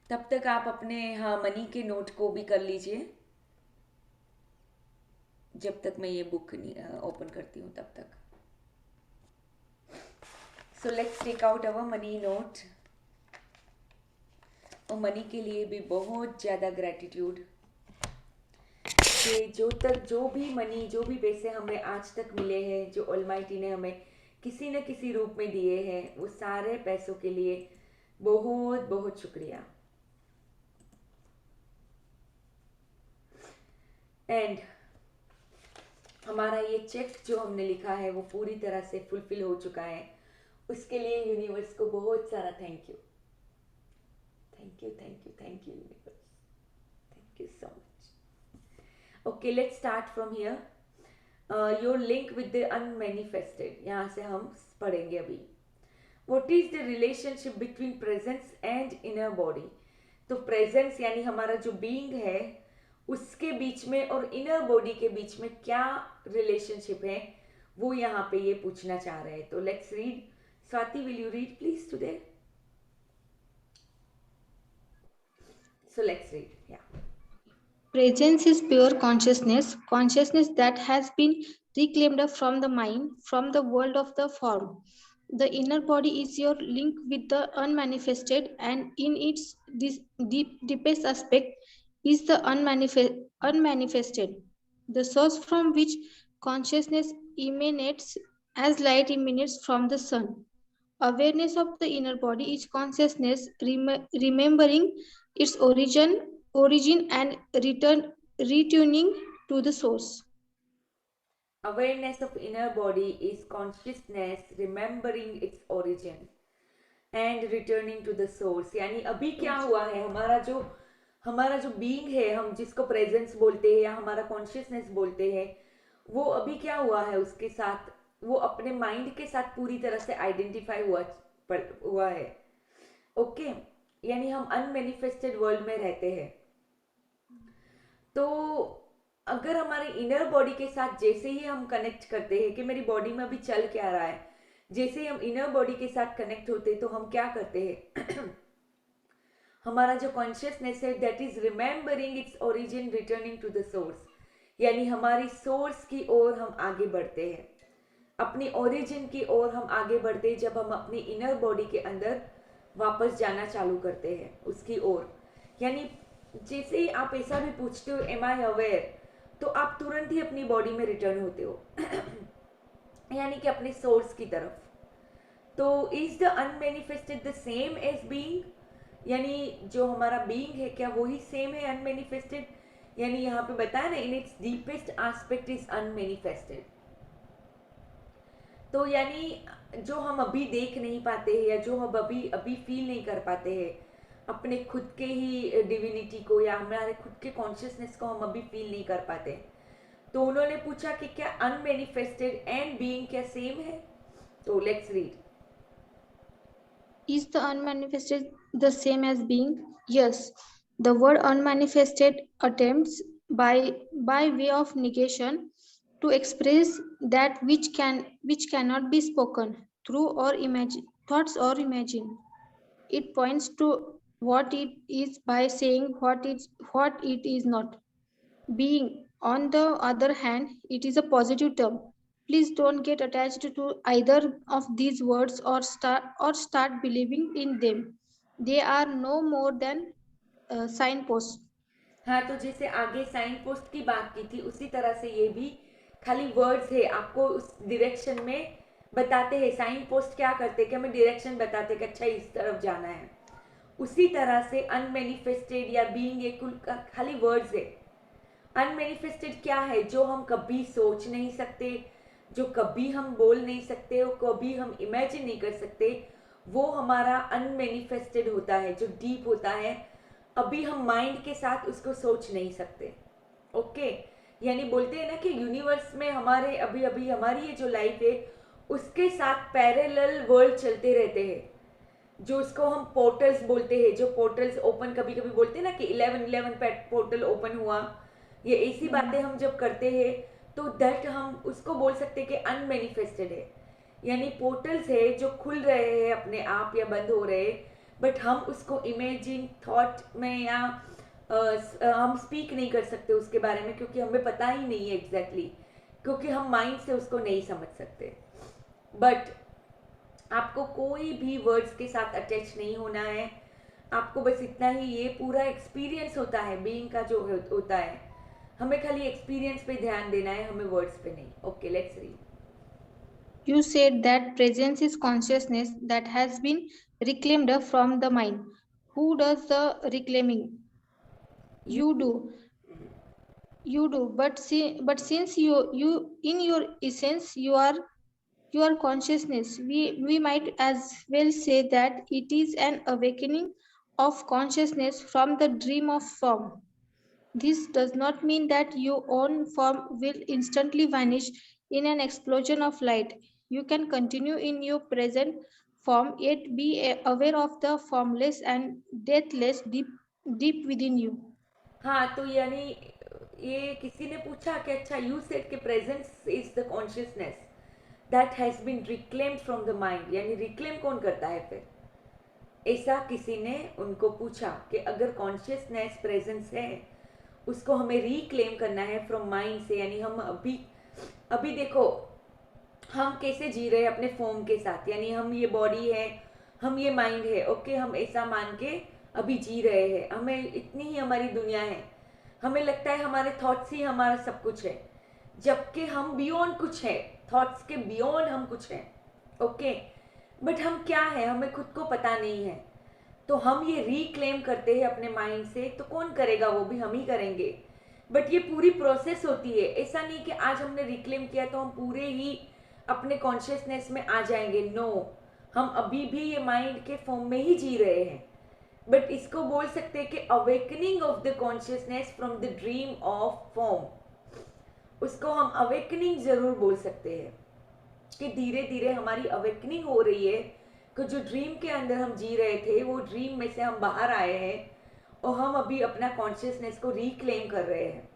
तब तक आप अपने मनी के नोट को भी कर लीजिए, जब तक मैं ये बुक ओपन करती हूँ तब तक. So let's take out our money note. और मनी के लिए भी बहुत ज़्यादा ग्रैटिट्यूड कि जो भी मनी, जो भी पैसे हमें आज तक मिले हैं, जो ऑलमाइटी ने हमें किसी न किसी रूप में दिए हैं, वो सारे पैसों के लिए बहुत बहुत शुक्रिया. एंड हमारा ये चेक जो हमने लिखा है वो पूरी तरह से फुलफिल हो चुका है. उसके लिए यूनिवर्स को बहुत सारा thank you. Thank you thank you thank you universe. Thank you so much. Okay, let's start from here. Your link with the unmanifested. यहाँ से हम पढ़ेंगे अभी. What is the relationship between presence and inner body. तो प्रेजेंस यानी हमारा जो बीइंग है उसके बीच में और इनर बॉडी के बीच में क्या रिलेशनशिप है, वो यहाँ पे ये पूछना चाह रहे हैं. तो let's read. Swati, will you read please today? So let's read. Yeah. Presence is pure consciousness, consciousness that has been reclaimed from the mind, from the world of the form. The inner body is your link with the unmanifested, and in its deepest aspect is the unmanifested, the source from which consciousness emanates as light emanates from the sun. Awareness of the inner body is consciousness remembering its origin and returning to the source. Awareness of inner body is consciousness remembering its origin and returning to the source. यानी अभी क्या हुआ है, हमारा जो बीइंग है, हम जिसको प्रेजेंस बोलते हैं या हमारा कॉन्शियसनेस बोलते हैं, वो अभी क्या हुआ है उसके साथ, वो अपने माइंड के साथ पूरी तरह से आइडेंटिफाई हुआ है. ओके, यानी हम अनमैनिफेस्टेड वर्ल्ड में रहते हैं. तो अगर हमारे इनर बॉडी के साथ जैसे ही हम कनेक्ट करते हैं कि मेरी बॉडी में अभी चल क्या रहा है, जैसे ही हम इनर बॉडी के साथ कनेक्ट होते हैं तो हम क्या करते हैं हमारा जो कॉन्शियसनेस है that is remembering its origin returning to the source. यानी हमारी सोर्स की ओर हम आगे बढ़ते हैं, अपनी ओरिजिन की ओर हम आगे बढ़ते हैं जब हम अपनी इनर बॉडी के अंदर वापस जाना चालू करते हैं उसकी ओर। यानी जैसे ही आप ऐसा भी पूछते हो एम आई अवेयर, तो आप तुरंत ही अपनी बॉडी में रिटर्न होते हो यानी कि अपने सोर्स की तरफ। तो is the unmanifested the same as being, यानी जो हमारा बीइंग है क्या वही सेम है अनमेनिफेस्टेड? यानी यहाँ पे बताया ना, in its deepest aspect is unmanifested. तो यानी जो हम अभी देख नहीं पाते हैं या जो हम अभी अभी फील नहीं कर पाते हैं अपने खुद के ही डिविनिटी को या हमारे खुद के कॉन्शियसनेस को हम अभी फील नहीं कर पाते, तो उन्होंने पूछा कि क्या अनमेनिफेस्टेड एंड बीइंग क्या सेम है? तो let's read. Is the unmanifested the same as being? Yes. The word unmanifested attempts by way of negation to express that which cannot be spoken through or imagine thoughts or imagine. It points to what it is by saying what it is not. Being, on the other hand, it is a positive term. Please don't get attached to either of these words or start believing in them. They are no more than signposts. हाँ, तो जैसे आगे साइन पोस्ट की बात की थी उसी तरह से ये भी खाली वर्ड्स है, आपको उस डायरेक्शन में बताते हैं। साइन पोस्ट क्या करते हैं कि हमें डायरेक्शन बताते हैं कि अच्छा इस तरफ जाना है। उसी तरह से अनमेनिफेस्टेड या बीइंग ये कुल खाली वर्ड्स है। अनमेनिफेस्टेड क्या है? जो हम कभी सोच नहीं सकते, जो कभी हम बोल नहीं सकते, वो कभी हम इमेजिन नहीं कर सकते, वो हमारा अनमेनिफेस्टेड होता है, जो डीप होता है। अभी हम माइंड के साथ उसको सोच नहीं सकते। ओके, यानी बोलते हैं ना कि यूनिवर्स में हमारे अभी अभी हमारी ये जो लाइफ है उसके साथ पैरेलल वर्ल्ड चलते रहते हैं, जो उसको हम पोर्टल्स बोलते हैं। जो पोर्टल्स ओपन कभी कभी बोलते हैं ना कि 11 पे पोर्टल ओपन हुआ, ये ऐसी बातें हम जब करते हैं तो दैट हम उसको बोल सकते हैं कि अनमेनिफेस्टेड है। यानी पोर्टल्स है जो खुल रहे हैं अपने आप या बंद हो रहे हैं, बट हम उसको इमेजिन थॉट में या हम स्पीक नहीं कर सकते उसके बारे में, क्योंकि हमें पता ही नहीं है एग्जैक्टली, क्योंकि हम माइंड से उसको नहीं समझ सकते। बट आपको कोई भी वर्ड्स के साथ अटैच नहीं होना है, आपको बस इतना ही, ये पूरा एक्सपीरियंस होता है बीइंग का जो होता है, हमें खाली एक्सपीरियंस पे ध्यान देना है, हमें वर्ड्स पे नहीं। Okay, let's read. You said that presence is consciousness that has been reclaimed from the mind. Who does the reclaiming? You do. You do. But since you in your essence you are consciousness, we might as well say that it is an awakening of consciousness from the dream of form. This does not mean that your own form will instantly vanish in an explosion of light. You can continue in your present form yet be aware of the formless and deathless deep within you. हाँ, तो यानी ये किसी ने पूछा कि अच्छा, यू सेड कि presence is the consciousness that has been reclaimed from the mind, यानी रिक्लेम कौन करता है फिर? ऐसा किसी ने उनको पूछा कि अगर कॉन्शियसनेस प्रेजेंस है उसको हमें रिक्लेम करना है फ्रॉम माइंड से, यानी हम अभी अभी देखो हम कैसे जी रहे हैं अपने फॉर्म के साथ, यानी हम ये बॉडी है, हम ये माइंड है। ओके, हम ऐसा मान के अभी जी रहे हैं, हमें इतनी ही हमारी दुनिया है, हमें लगता है हमारे थॉट्स ही हमारा सब कुछ है, जबकि हम बियॉन्ड कुछ है, थॉट्स के बियॉन्ड हम कुछ हैं। ओके, बट हम क्या है हमें खुद को पता नहीं है, तो हम ये रिक्लेम करते हैं अपने माइंड से। तो कौन करेगा? वो भी हम ही करेंगे, बट ये पूरी प्रोसेस होती है। ऐसा नहीं कि आज हमने रिक्लेम किया तो हम पूरे ही अपने कॉन्शियसनेस में आ जाएंगे। नो, हम अभी भी ये माइंड के फॉर्म में ही जी रहे हैं, बट इसको बोल सकते हैं कि awakening of the consciousness from the dream of form, उसको हम अवेकनिंग जरूर बोल सकते हैं कि धीरे धीरे हमारी अवेकनिंग हो रही है, कि जो ड्रीम के अंदर हम जी रहे थे वो ड्रीम में से हम बाहर आए हैं और हम अभी अपना कॉन्शियसनेस को रिक्लेम कर रहे हैं।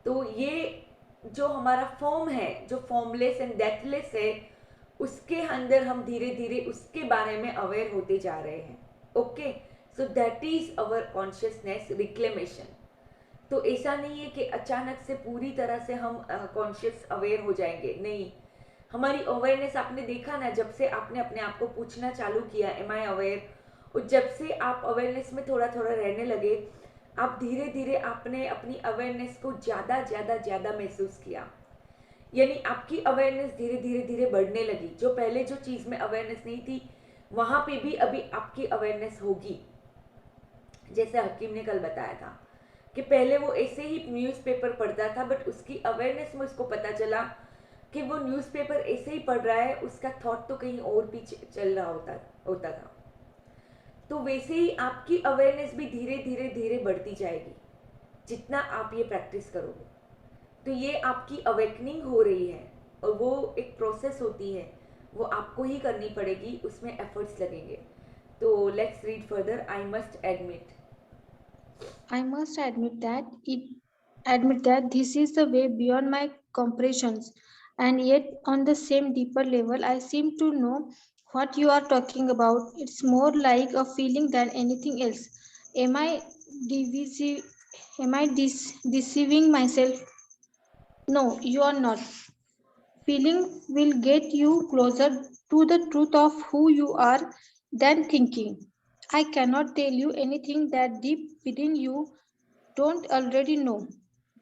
तो ये जो हमारा फॉर्म है, जो फॉर्मलेस एंड डेथलेस है, उसके अंदर हम धीरे धीरे उसके बारे में अवेयर होते जा रहे हैं। Okay, so that is our consciousness reclamation. तो ऐसा नहीं है कि अचानक से पूरी तरह से हम कॉन्शियस अवेयर हो जाएंगे, नहीं। हमारी अवेयरनेस, आपने देखा ना, जब से आपने अपने आप को पूछना चालू किया एम आई अवेयर, और जब से आप अवेयरनेस में थोड़ा थोड़ा रहने लगे, आप धीरे धीरे आपने अपनी अवेयरनेस को ज़्यादा ज़्यादा ज़्यादा महसूस किया। यानी आपकी अवेयरनेस धीरे धीरे धीरे बढ़ने लगी। जो पहले जो चीज़ में अवेयरनेस नहीं थी, वहाँ पे भी अभी आपकी अवेयरनेस होगी। जैसे हकीम ने कल बताया था कि पहले वो ऐसे ही न्यूज़पेपर पढ़ता था, बट उसकी अवेयरनेस में उसको पता चला कि वो न्यूज़पेपर ऐसे ही पढ़ रहा है, उसका थॉट तो कहीं और पीछे चल रहा होता था। तो वैसे ही आपकी अवेयरनेस भी धीरे धीरे धीरे बढ़ती जाएगी जितना आप ये प्रैक्टिस करोगे। तो ये आपकी अवेकनिंग हो रही है, और वो एक प्रोसेस होती है, वो आपको ही करनी पड़ेगी, उसमें एफर्ट्स लगेंगे। तो let's read further. I must admit that this is the way beyond my comprehensions, and yet on the same deeper level, I seem to know what you are talking about. It's more like a feeling than anything else. Am I divisi- am I deceiving myself? No, you are not. Feeling will get you closer to the truth of who you are than thinking. I cannot tell you anything that deep within you don't already know.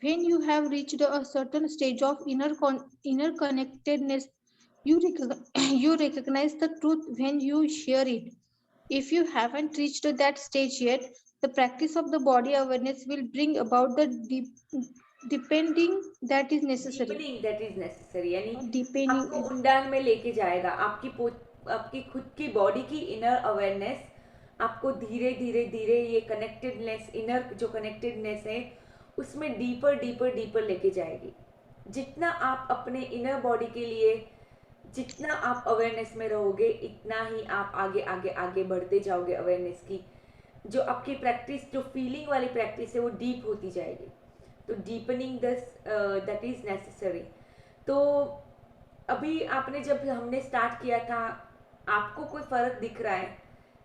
When you have reached a certain stage of inner connectedness, you recognize the truth when you hear it. If you haven't reached that stage yet, the practice of the body awareness will bring about the depending that is necessary. Deepening that is necessary, यानी आपको Deepening. ऊंडान में लेके जाएगा। आपकी खुद की बॉडी की इनर अवेयरनेस आपको धीरे धीरे धीरे ये कनेक्टेडनेस, इनर जो कनेक्टेडनेस है, उसमें डीपर डीपर डीपर लेके जाएगी। जितना आप अपने इनर बॉडी के लिए, जितना आप अवेयरनेस में रहोगे, इतना ही आप आगे आगे आगे बढ़ते जाओगे। अवेयरनेस की जो आपकी प्रैक्टिस, जो फीलिंग वाली प्रैक्टिस है, वो डीप होती जाएगी। तो deepening this that is necessary. तो अभी आपने, जब हमने स्टार्ट किया था, आपको कोई फर्क दिख रहा है?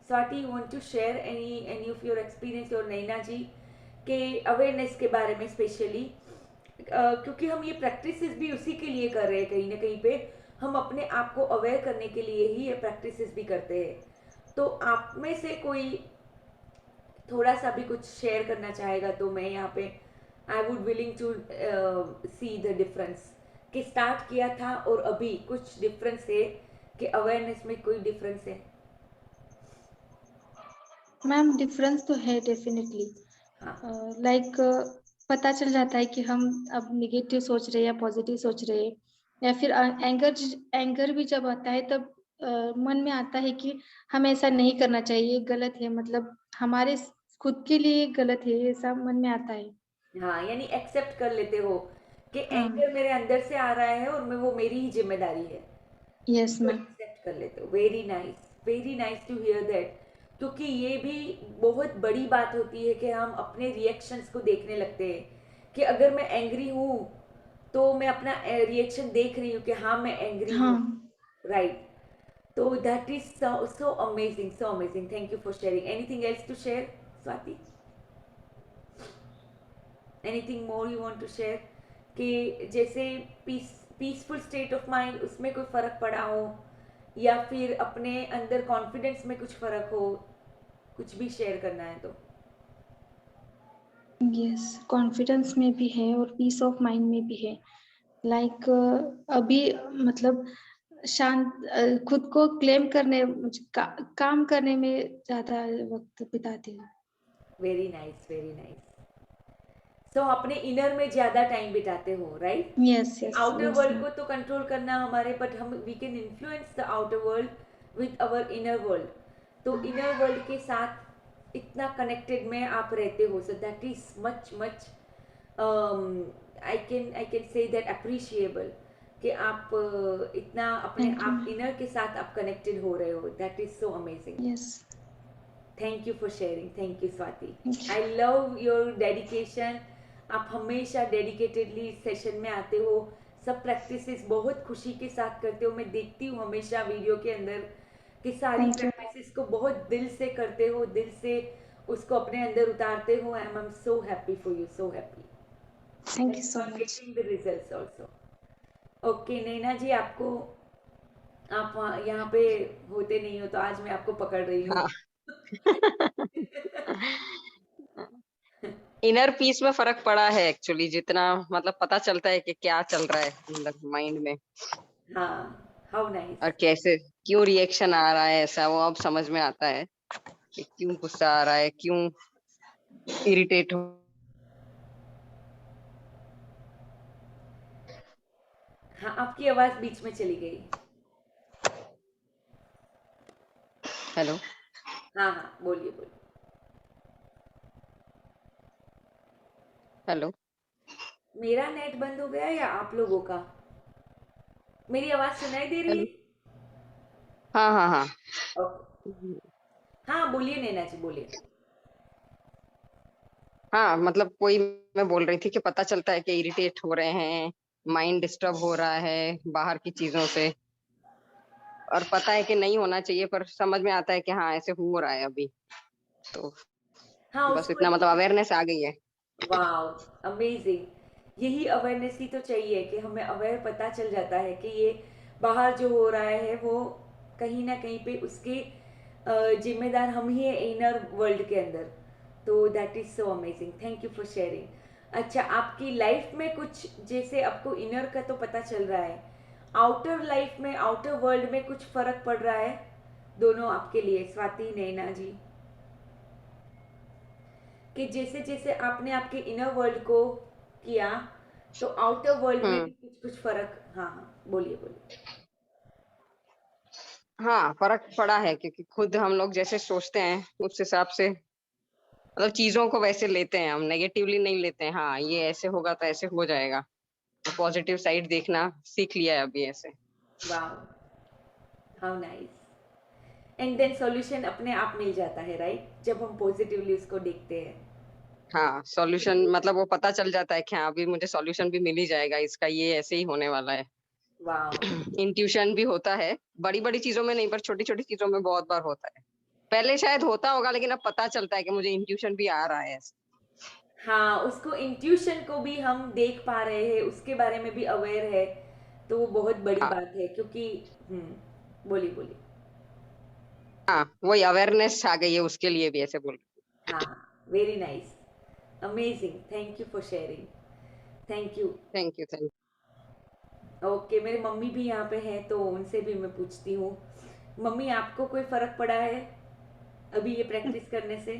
Swati, you want to share any of your experience, और नैना जी के अवेयरनेस के बारे में स्पेशली, क्योंकि हम ये प्रैक्टिस भी उसी के लिए कर रहे हैं। कहीं ना कहीं पे हम अपने आप को अवेयर करने के लिए ही ये प्रैक्टिस भी करते हैं। तो आप में से कोई थोड़ा सा भी कुछ शेयर करना चाहेगा तो मैं यहाँ पे I would willing to see the difference, कि स्टार्ट किया था और अभी कुछ डिफरेंस है, कि अवेयरनेस में कोई डिफरेंस है? मैम डिफरेंस तो है डेफिनेटली। हाँ, लाइक पता चल जाता है कि हम अब निगेटिव सोच रहे हैं या पॉजिटिव सोच रहे हैं, या फिर एंगर भी जब आता है तब मन में आता है कि हमें ऐसा नहीं करना चाहिए, ये गलत है, मतलब हमारे खुद के लिए गलत है, ऐसा मन में आता है। हाँ, यानी एक्सेप्ट कर लेते हो कि हाँ। एंगर मेरे अंदर से आ रहा है और मैं, वो मेरी ही जिम्मेदारी है, यस तो मैम। एक्सेप्ट कर लेते हो। Very nice to hear that. क्योंकि ये भी बहुत बड़ी बात होती है कि हम अपने रिएक्शंस को देखने लगते हैं, कि अगर मैं एंग्री हूँ तो मैं अपना रिएक्शन देख रही हूँ कि हाँ मैं एंग्री हाँ। हूँ, राइट। तो that is so amazing, so amazing. Thank you for sharing. Anything else to share, Swati? Anything more you want to share? कि जैसे पीसफुल स्टेट ऑफ माइंड, उसमें कोई फ़र्क पड़ा हो, या फिर अपने अंदर कॉन्फिडेंस में कुछ फ़र्क हो, कुछ भी शेयर करना है तो। यस, कॉन्फिडेंस में भी है और पीस ऑफ माइंड में भी है। लाइक अभी मतलब शांत खुद को क्लेम करने काम करने में ज्यादा वक्त बिताती हूँ। Very nice, very nice. So अपने इनर में ज़्यादा टाइम बिताते हो, right? Yes yes outer yes world को तो कंट्रोल करना हमारे, बट हम we can influence the outer world with our inner world. तो इनर वर्ल्ड के साथ इतना कनेक्टेड में आप रहते हो, so that is much much I can say that appreciable, कि आप इतना अपने थैंक यू आप मैम। इनर के साथ आप कनेक्टेड हो रहे हो। That is so amazing. Yes, thank you for sharing. Thank you Swati. Thank you. I love your dedication. आप हमेशा डेडिकेटेडली सेशन में आते हो, सब प्रैक्टिसेस बहुत खुशी के साथ करते हो। मैं देखती हूँ हमेशा वीडियो के अंदर कि सारी थैंक यू। प्रैक्टिसेस को बहुत दिल से करते हो, दिल से उसको अपने अंदर उतारते हो, I am so happy for you, so happy Thank you so much. Getting the results also. Okay Naina ji, आपको, आप यहाँ पे होते नहीं हो तो आज मैं आपको पकड़ रही हूँ। हाँ। इनर पीस में फर्क पड़ा है एक्चुअली, जितना मतलब पता चलता है कि क्या चल रहा है अंदर माइंड में हाँ, हाउ नाइस। और कैसे क्यों रिएक्शन आ रहा है, ऐसा वो अब समझ में आता है कि क्यों गुस्सा आ रहा है, क्यों इरिटेट हो। हाँ, आपकी आवाज बीच में चली गई। हेलो। हाँ हाँ, बोलिए बोलिए। हेलो। मेरा नेट बंद हो गया या आप लोगों का? मेरी आवाज सुनाई दे रही है? हेलो। हाँ हाँ हाँ। ओके। हाँ बोलिए नैना जी, बोलिए। हाँ मतलब कोई, मैं बोल रही थी कि पता चलता है कि इरिटेट हो रहे हैं, माइंड डिस्टर्ब हो रहा है बाहर की चीजों से, और पता है कि नहीं होना चाहिए पर समझ में आता है कि हाँ ऐसे हो रहा है अभी। तो हाँ, बस उसको इतना मतलब अवेयरनेस आ गई है। Wow, amazing. यही अवेयरनेस ही तो चाहिए कि हमें अवेयर पता चल जाता है कि ये बाहर जो हो रहा है वो कहीं ना कहीं पे उसके जिम्मेदार हम ही है इनर वर्ल्ड के अंदर। तो that is so amazing, thank you for sharing. अच्छा, आपकी लाइफ में कुछ, जैसे आपको इनर का तो पता चल रहा है, आउटर लाइफ में, आउटर वर्ल्ड में कुछ फर्क पड़ रहा है दोनों आपके लिए, स्वाति नैना जी? कि जैसे जैसे आपने आपके इनर वर्ल्ड को किया तो आउटर वर्ल्ड में भी हम्म। कुछ कुछ फर्क, हाँ हाँ बोलिए बोलिए। हाँ फर्क पड़ा है, क्योंकि खुद हम लोग जैसे सोचते हैं उस हिसाब से मतलब चीजों को वैसे लेते हैं, हम नेगेटिवली नहीं लेते हैं। हाँ ये ऐसे होगा तो ऐसे हो जाएगा, पॉजिटिव साइड देखना सीख लिया है अभी ऐसे। वाह, how nice. And then solution अपने आप मिल जाता है, राइट, जब हम पॉजिटिवली उसको देखते हैं। हाँ सॉल्यूशन मतलब वो पता चल जाता है कि हाँ अभी मुझे सॉल्यूशन भी मिल ही जाएगा इसका, ये ऐसे ही होने वाला है। वाह। इंट्यूशन भी होता है, बड़ी बड़ी चीजों में नहीं पर छोटी छोटी चीजों में बहुत बार होता है। पहले शायद होता होगा लेकिन अब पता चलता है कि मुझे इंट्यूशन भी आ रहा है ऐसे। हाँ, उसको इंट्यूशन को भी हम देख पा रहे हैं, उसके बारे में भी अवेयर है, तो वो बहुत बड़ी हाँ बात है क्योंकि बोलिए बोलिए। हाँ वही अवेयरनेस आ गई है, उसके लिए भी ऐसे बोल। हाँ, very nice, amazing, thank you for sharing, thank you. Thank you. Thank okay, मेरी मम्मी भी यहाँ पे हैं तो उनसे भी मैं पूछती हूँ। मम्मी, आपको कोई फर्क पड़ा है अभी ये प्रैक्टिस करने से?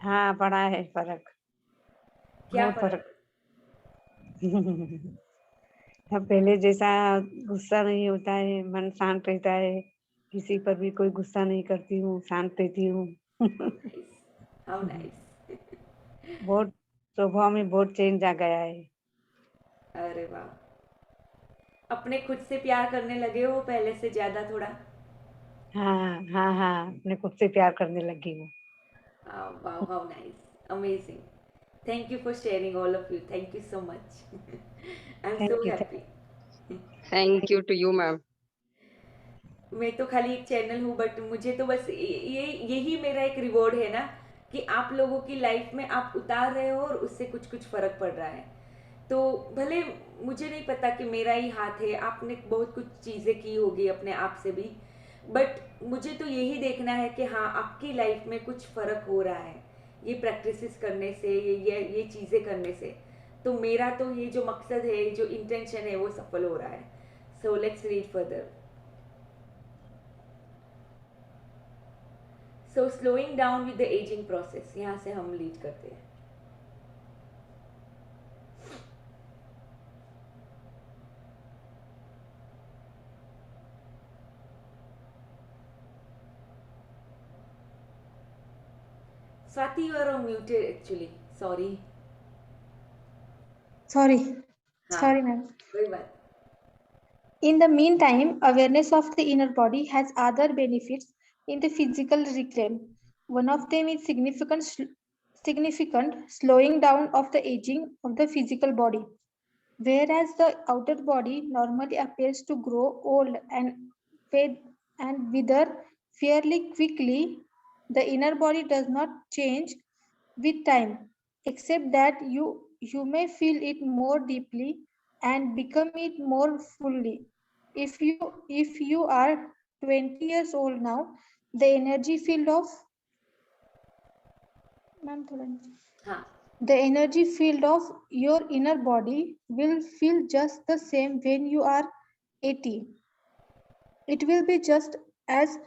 हाँ, पड़ा है फर्क, क्या बहुत फर्क? फर्क। अब पहले जैसा गुस्सा नहीं होता है, मन शांत रहता है, किसी पर भी कोई गुस्सा नहीं करती हूँ, शांत रहती हूँ। Nice, how nice. बहुत स्वभाव में बहुत चेंज आ गया है। अरे वाह, अपने खुद से प्यार करने लगे हो पहले से ज्यादा थोड़ा? हाँ हाँ हाँ, अपने खुद से प्यार करने लगी हूँ। वाह, how nice, amazing, thank you for sharing all of you, thank you so much. I am so thank you. Happy. Thank you to you ma'am. मैं तो खाली एक चैनल हूँ, बट मुझे तो बस ये यही मेरा एक रिवॉर्ड है ना, कि आप लोगों की लाइफ में आप उतार रहे हो और उससे कुछ कुछ फर्क पड़ रहा है। तो भले मुझे नहीं पता कि मेरा ही हाथ है, आपने बहुत कुछ चीज़ें की होगी अपने आप से भी, बट मुझे तो यही देखना है कि हाँ, आपकी लाइफ में कुछ फर्क हो रहा है ये प्रैक्टिसेस करने से, ये चीज़ें करने से। तो मेरा तो ये जो मकसद है, जो इंटेंशन है, वो सफल हो रहा है। So let's read further. So slowing down with the ageing process, यहाँ से हम लीड करते हैं। Swati, you are muted actually, sorry. Sorry, हाँ, sorry, ma'am. कोई बात। In the meantime, awareness of the inner body has other benefits in the physical reclaim. One of them is significant slowing down of the aging of the physical body. Whereas the outer body normally appears to grow old and fade and wither fairly quickly, The inner body does not change with time, except that you may feel it more deeply and become it more fully. If you are 20 years old now, the energy field of ma'am, thoda niche. हाँ The energy field of your inner body will feel just the same when you are 80. It will be just as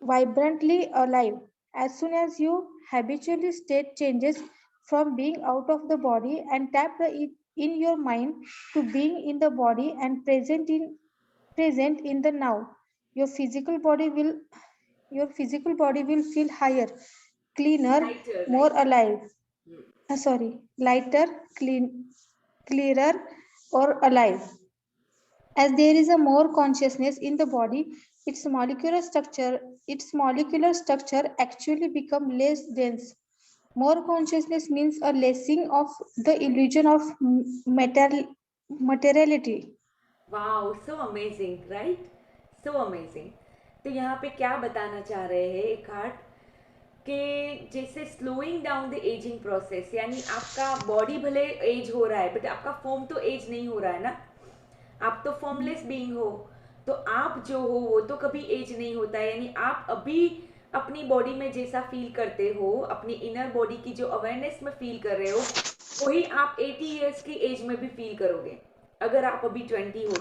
vibrantly alive. As soon as your habitually state changes from being out of the body and tap in your mind to being in the body and present in the now, your physical body will your physical body will feel higher, cleaner, lighter, more right? alive. Hmm. Lighter, clearer, or alive. As there is a more consciousness in the body, its molecular structure actually become less dense. More consciousness means a lessing of the illusion of materiality. Wow, so amazing, right? So amazing. तो यहाँ पे क्या बताना चाह रहे हैं एक हार्ट कि जैसे slowing down the ageing process, यानी आपका बॉडी भले एज हो रहा है बट आपका फॉर्म तो एज नहीं हो रहा है ना। आप तो फॉर्मलेस बीइंग हो, तो आप जो हो वो तो कभी एज नहीं होता है। यानी आप अभी अपनी बॉडी में जैसा फील करते हो, अपनी इनर बॉडी की जो अवेयरनेस में फील कर रहे हो, वही आप 80 ईयर्स की एज में भी फील करोगे अगर आप अभी 20 हो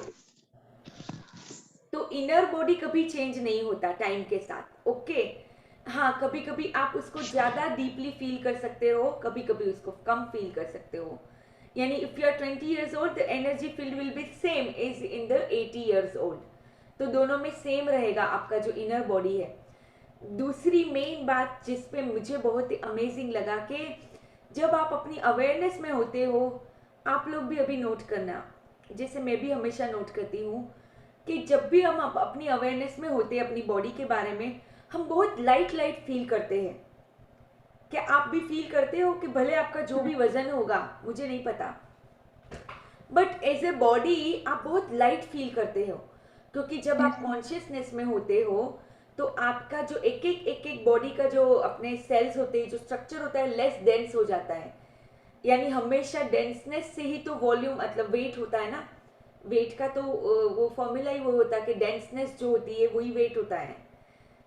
तो इनर बॉडी कभी चेंज नहीं होता टाइम के साथ, ओके। हाँ, कभी कभी आप उसको ज्यादा डीपली फील कर सकते हो, कभी कभी उसको कम फील कर सकते हो। यानी if you are 20 years old, the energy field will be same age in the 80 years old. तो दोनों में सेम रहेगा आपका जो इनर बॉडी है। दूसरी मेन बात जिस पे मुझे बहुत ही अमेजिंग लगा कि जब आप अपनी अवेयरनेस में होते हो, आप लोग भी अभी नोट करना, जैसे मैं भी हमेशा नोट करती हूँ कि जब भी हम अपनी अवेयरनेस में होते हैं अपनी बॉडी के बारे में, हम बहुत लाइट लाइट फील करते हैं। क्या आप भी फील करते हो कि भले आपका जो भी वजन होगा, मुझे नहीं पता, बट एज ए बॉडी आप बहुत लाइट फील करते हो, क्योंकि जब आप कॉन्शियसनेस में होते हो तो आपका जो एक एक बॉडी का जो अपने सेल्स होते हैं, जो स्ट्रक्चर होता है, लेस डेंस हो जाता है। यानी हमेशा डेंसनेस से ही तो वॉल्यूम मतलब वेट होता है ना। वेट का तो वो फॉर्मूला ही वो होता है कि डेंसनेस जो होती है वही वेट होता है।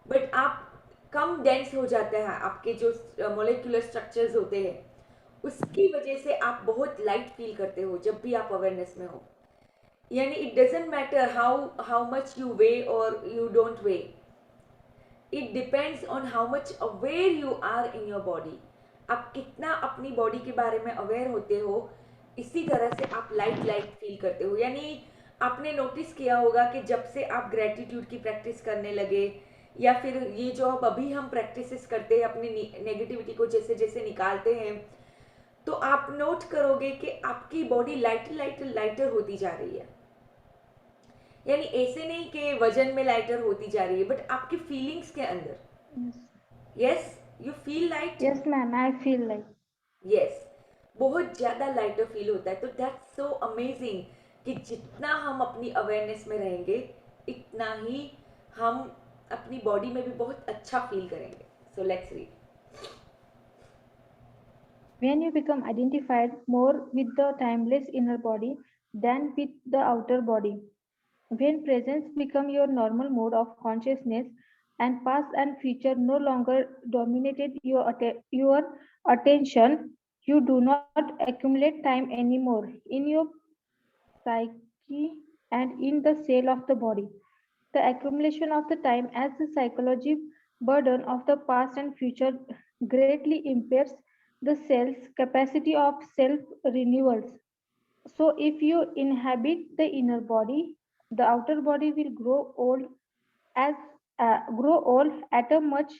बट आप कम डेंस हो जाते हैं, आपके जो मोलिकुलर स्ट्रक्चर्स होते हैं उसकी वजह से आप बहुत लाइट फील करते हो जब भी आप अवेयरनेस में हो। यानी it doesn't matter how much you weigh or you don't weigh, it depends on how much aware you are in your body. आप कितना अपनी बॉडी के बारे में अवेयर होते हो, इसी तरह से आप लाइट लाइट फील करते हो। यानी आपने नोटिस किया होगा कि जब से आप ग्रेटिट्यूड की प्रैक्टिस करने लगे, या फिर ये जो अब अभी हम प्रैक्टिसेस करते हैं अपनी नेगेटिविटी को जैसे जैसे निकालते हैं, तो आप नोट करोगे कि आपकी बॉडी लाइटर लाइटर लाइटर होती जा रही है। यानी ऐसे नहीं कि वजन में लाइटर होती जा रही है, बट आपकी फीलिंग्स के अंदर। Yes, you feel light. Yes, ma'am, I feel like. Yes, बहुत ज़्यादा लाइटर फील होता है। तो दैट्स सो अमेजिंग कि जितना हम अपनी अवेयरनेस में रहेंगे इतना ही हम अपनी बॉडी में भी बहुत अच्छा फील करेंगे। सो let's read. When you become identified more with the timeless inner body than with the outer body, when presence becomes your normal mode of consciousness and past and future no longer dominated your attention, you do not accumulate time anymore in your psyche and in the cell of the body. The accumulation of the time as the psychology burden of the past and future greatly impairs the cell's capacity of self renewals. So, if you inhabit the inner body, the outer body will as grow old at a much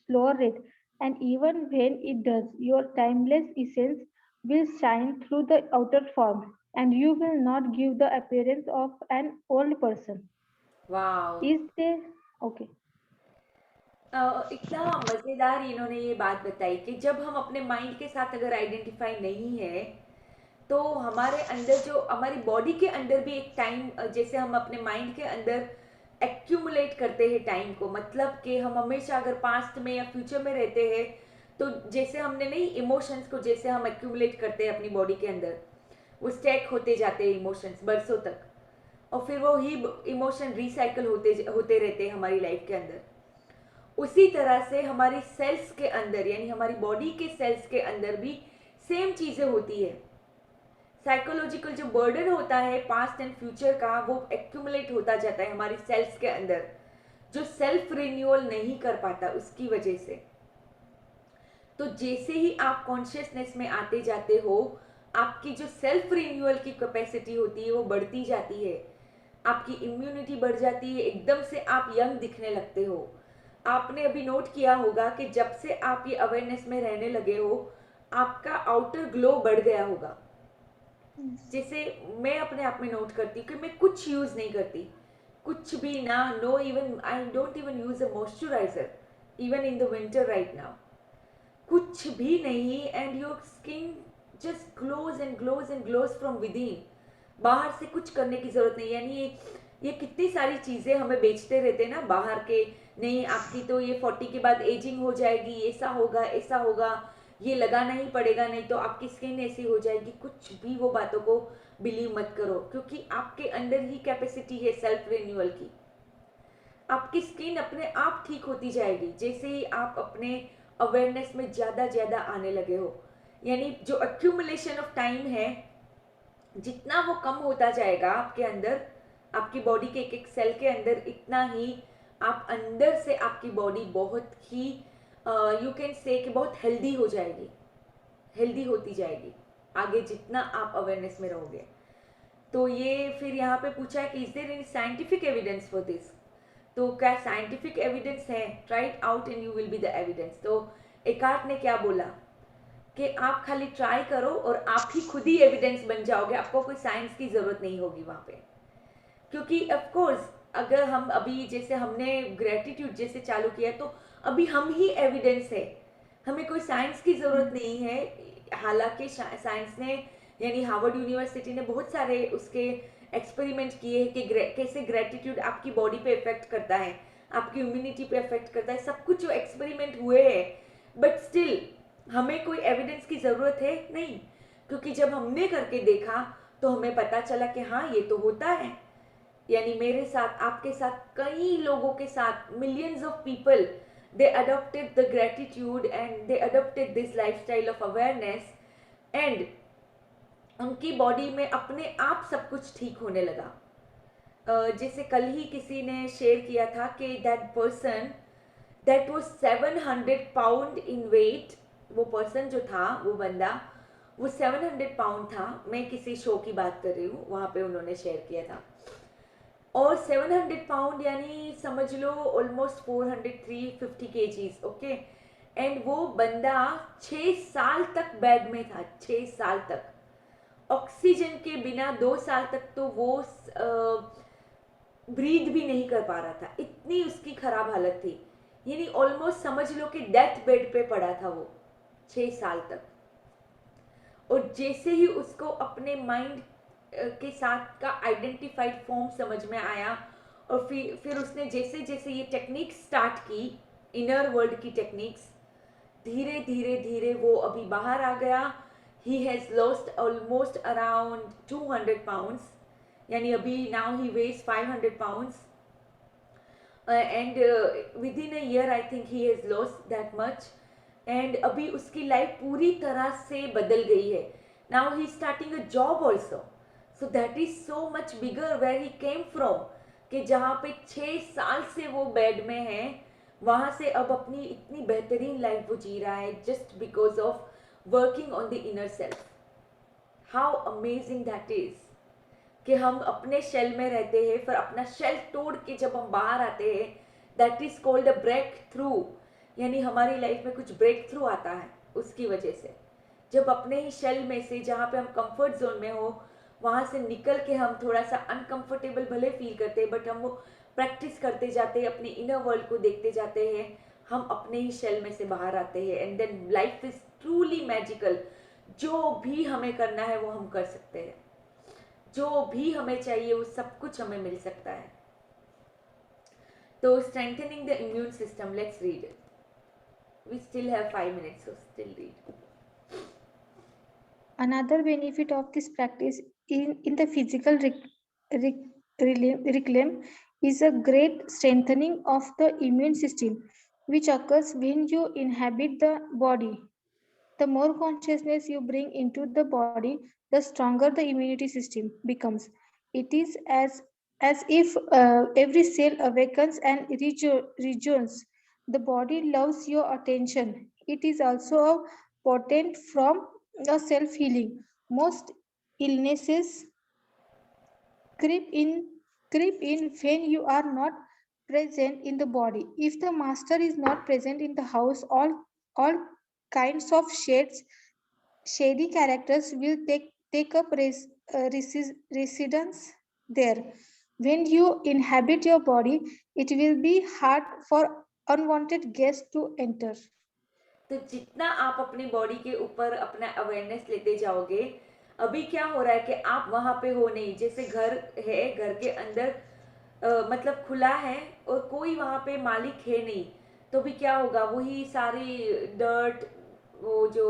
slower rate, and even when it does, your timeless essence will shine through the outer form, and you will not give the appearance of an old person. Wow, Is there okay? इतना मज़ेदार इन्होंने ये बात बताई कि जब हम अपने माइंड के साथ अगर आइडेंटिफाई नहीं है, तो हमारे अंदर जो हमारी बॉडी के अंदर भी एक टाइम, जैसे हम अपने माइंड के अंदर एक्यूमुलेट करते हैं टाइम को, मतलब कि हम हमेशा अगर पास्ट में या फ्यूचर में रहते हैं तो जैसे हमने नहीं इमोशंस को जैसे हम एक्यूमुलेट करते हैं अपनी बॉडी के अंदर, वो स्टैक होते जाते हैं इमोशंस बरसों तक, और फिर वो ही इमोशन रिसाइकल होते रहते हैं हमारी लाइफ के अंदर। उसी तरह से हमारी सेल्स के अंदर यानी हमारी बॉडी के सेल्स के अंदर भी सेम चीज़ें होती है। साइकोलॉजिकल जो बर्डन होता है पास्ट एंड फ्यूचर का, वो एक्यूमुलेट होता जाता है हमारी सेल्स के अंदर, जो सेल्फ रिन्यूअल नहीं कर पाता उसकी वजह से। तो जैसे ही आप कॉन्शियसनेस में आते जाते हो, आपकी जो सेल्फ रिन्यूअल की कैपेसिटी होती है वो बढ़ती जाती है, आपकी इम्यूनिटी बढ़ जाती है, एकदम से आप यंग दिखने लगते हो। आपने अभी नोट किया होगा कि जब से आप ये अवेयरनेस में रहने लगे हो, आपका आउटर ग्लो बढ़ गया होगा। जैसे मैं अपने आप में नोट करती हूँ कि मैं कुछ यूज नहीं करती, कुछ भी ना, no even I don't even use a moisturiser even in the winter right now, कुछ भी नहीं, and your skin just glows and glows and glows from within. बाहर से कुछ करने की जरूरत नहीं। यानी ये कितनी सारी चीजें हमें बेचते रहते हैं ना बाहर के, नहीं आपकी तो ये 40 के बाद एजिंग हो जाएगी, ऐसा होगा ऐसा होगा, ये लगाना ही पड़ेगा नहीं तो आपकी स्किन ऐसी हो जाएगी। कुछ भी वो बातों को बिलीव मत करो, क्योंकि आपके अंदर ही कैपेसिटी है सेल्फ रिन्यूअल की। आपकी स्किन अपने आप ठीक होती जाएगी जैसे ही आप अपने अवेयरनेस में ज्यादा आने लगे हो। यानी जो एक्यूमुलेशन ऑफ टाइम है, जितना वो कम होता जाएगा आपके अंदर, आपकी बॉडी के एक एक सेल के अंदर, इतना ही आप अंदर से आपकी बॉडी बहुत ही यू कैन से कि बहुत हेल्दी हो जाएगी, हेल्दी होती जाएगी आगे जितना आप अवेयरनेस में रहोगे। तो ये फिर यहाँ पे पूछा है कि is there any scientific evidence for this. तो क्या साइंटिफिक एविडेंस है? Try it out and you will be the evidence. तो एकार्ट ने क्या बोला कि आप खाली ट्राई करो और आप ही खुद ही एविडेंस बन जाओगे, आपको कोई साइंस की जरूरत नहीं होगी वहां पे। क्योंकि ऑफ कोर्स अगर हम अभी जैसे हमने ग्रेटिट्यूड जैसे चालू किया तो अभी हम ही एविडेंस है, हमें कोई साइंस की जरूरत नहीं है। हालांकि साइंस ने यानी हार्वर्ड यूनिवर्सिटी ने बहुत सारे उसके एक्सपेरिमेंट किए हैं कि कैसे ग्रेटिट्यूड आपकी बॉडी पे इफेक्ट करता है, आपकी इम्यूनिटी पे इफेक्ट करता है, सब कुछ जो एक्सपेरिमेंट हुए हैं, बट स्टिल हमें कोई एविडेंस की जरूरत है नहीं। क्योंकि जब हमने करके देखा तो हमें पता चला कि हाँ ये तो होता है। यानी मेरे साथ, आपके साथ, कई लोगों के साथ, millions of people, they adopted the gratitude and they adopted this lifestyle of awareness and उनकी बॉडी में अपने आप सब कुछ ठीक होने लगा। जैसे कल ही किसी ने शेयर किया था कि that person that was 700 pound in weight, वो पर्सन जो था, वो बंदा, वो 700 पाउंड था। मैं किसी शो की बात कर रही हूँ, वहाँ पे उन्होंने शेयर किया था। और 700 पाउंड यानी समझ लो ऑलमोस्ट 450 केजीज, ओके। एंड वो बंदा 6 साल तक बेड में था, 6 साल तक ऑक्सीजन के बिना। 2 साल तक तो वो ब्रीथ भी नहीं कर पा रहा था, इतनी उसकी खराब हालत थी। यानी ऑलमोस्ट समझ लो कि डेथ बेड पे पड़ा था वो 6 साल तक। और जैसे ही उसको अपने माइंड के साथ का आइडेंटिफाइड फॉर्म समझ में आया और फिर उसने जैसे जैसे ये टेक्निक स्टार्ट की, इनर वर्ल्ड की टेक्निक्स, धीरे धीरे धीरे वो अभी बाहर आ गया। He has lost almost around 200 pounds, यानी अभी now he weighs 500 pounds and within a year I think he has lost that much. एंड अभी उसकी लाइफ पूरी तरह से बदल गई है। Now he starting a job also, so that is so much bigger where he came from, कि जहाँ पे 6 साल से वो बेड में है, वहाँ से अब अपनी इतनी बेहतरीन लाइफ वो जी रहा है just because of working on the inner self. How amazing that is कि हम अपने शेल में रहते हैं, फिर अपना शेल तोड़ के जब हम बाहर आते हैं, that is called a breakthrough. यानी हमारी लाइफ में कुछ ब्रेक थ्रू आता है उसकी वजह से, जब अपने ही शेल में से, जहाँ पे हम कंफर्ट जोन में हो, वहाँ से निकल के हम थोड़ा सा अनकंफर्टेबल भले फील करते हैं, बट हम वो प्रैक्टिस करते जाते हैं, अपने इनर वर्ल्ड को देखते जाते हैं, हम अपने ही शेल में से बाहर आते हैं, and then life is truly magical. जो भी हमें करना है वो हम कर सकते हैं, जो भी हमें चाहिए वो सब कुछ हमें मिल सकता है। So strengthening the immune system, let's read. We still have 5 minutes, so still read. Another benefit of this practice in the physical reclaim is a great strengthening of the immune system, which occurs when you inhabit the body. The more consciousness you bring into the body, the stronger the immunity system becomes. It is as if every cell awakens and rejoins. The body loves your attention. It is also a potent from a self healing. Most illnesses creep in creep in when you are not present in the body. If the master is not present in the house, all kinds of shady characters will take up residence there. When you inhabit your body, it will be hard for unwanted guests to enter. तो जितना आप अपनी बॉडी के ऊपर अपना अवेयरनेस लेते जाओगे, अभी क्या हो रहा है कि आप वहां पे हो नहीं, जैसे घर है, घर के अंदर मतलब खुला है और कोई वहां पे मालिक है नहीं, तो भी क्या होगा, वही सारी डर्ट, वो जो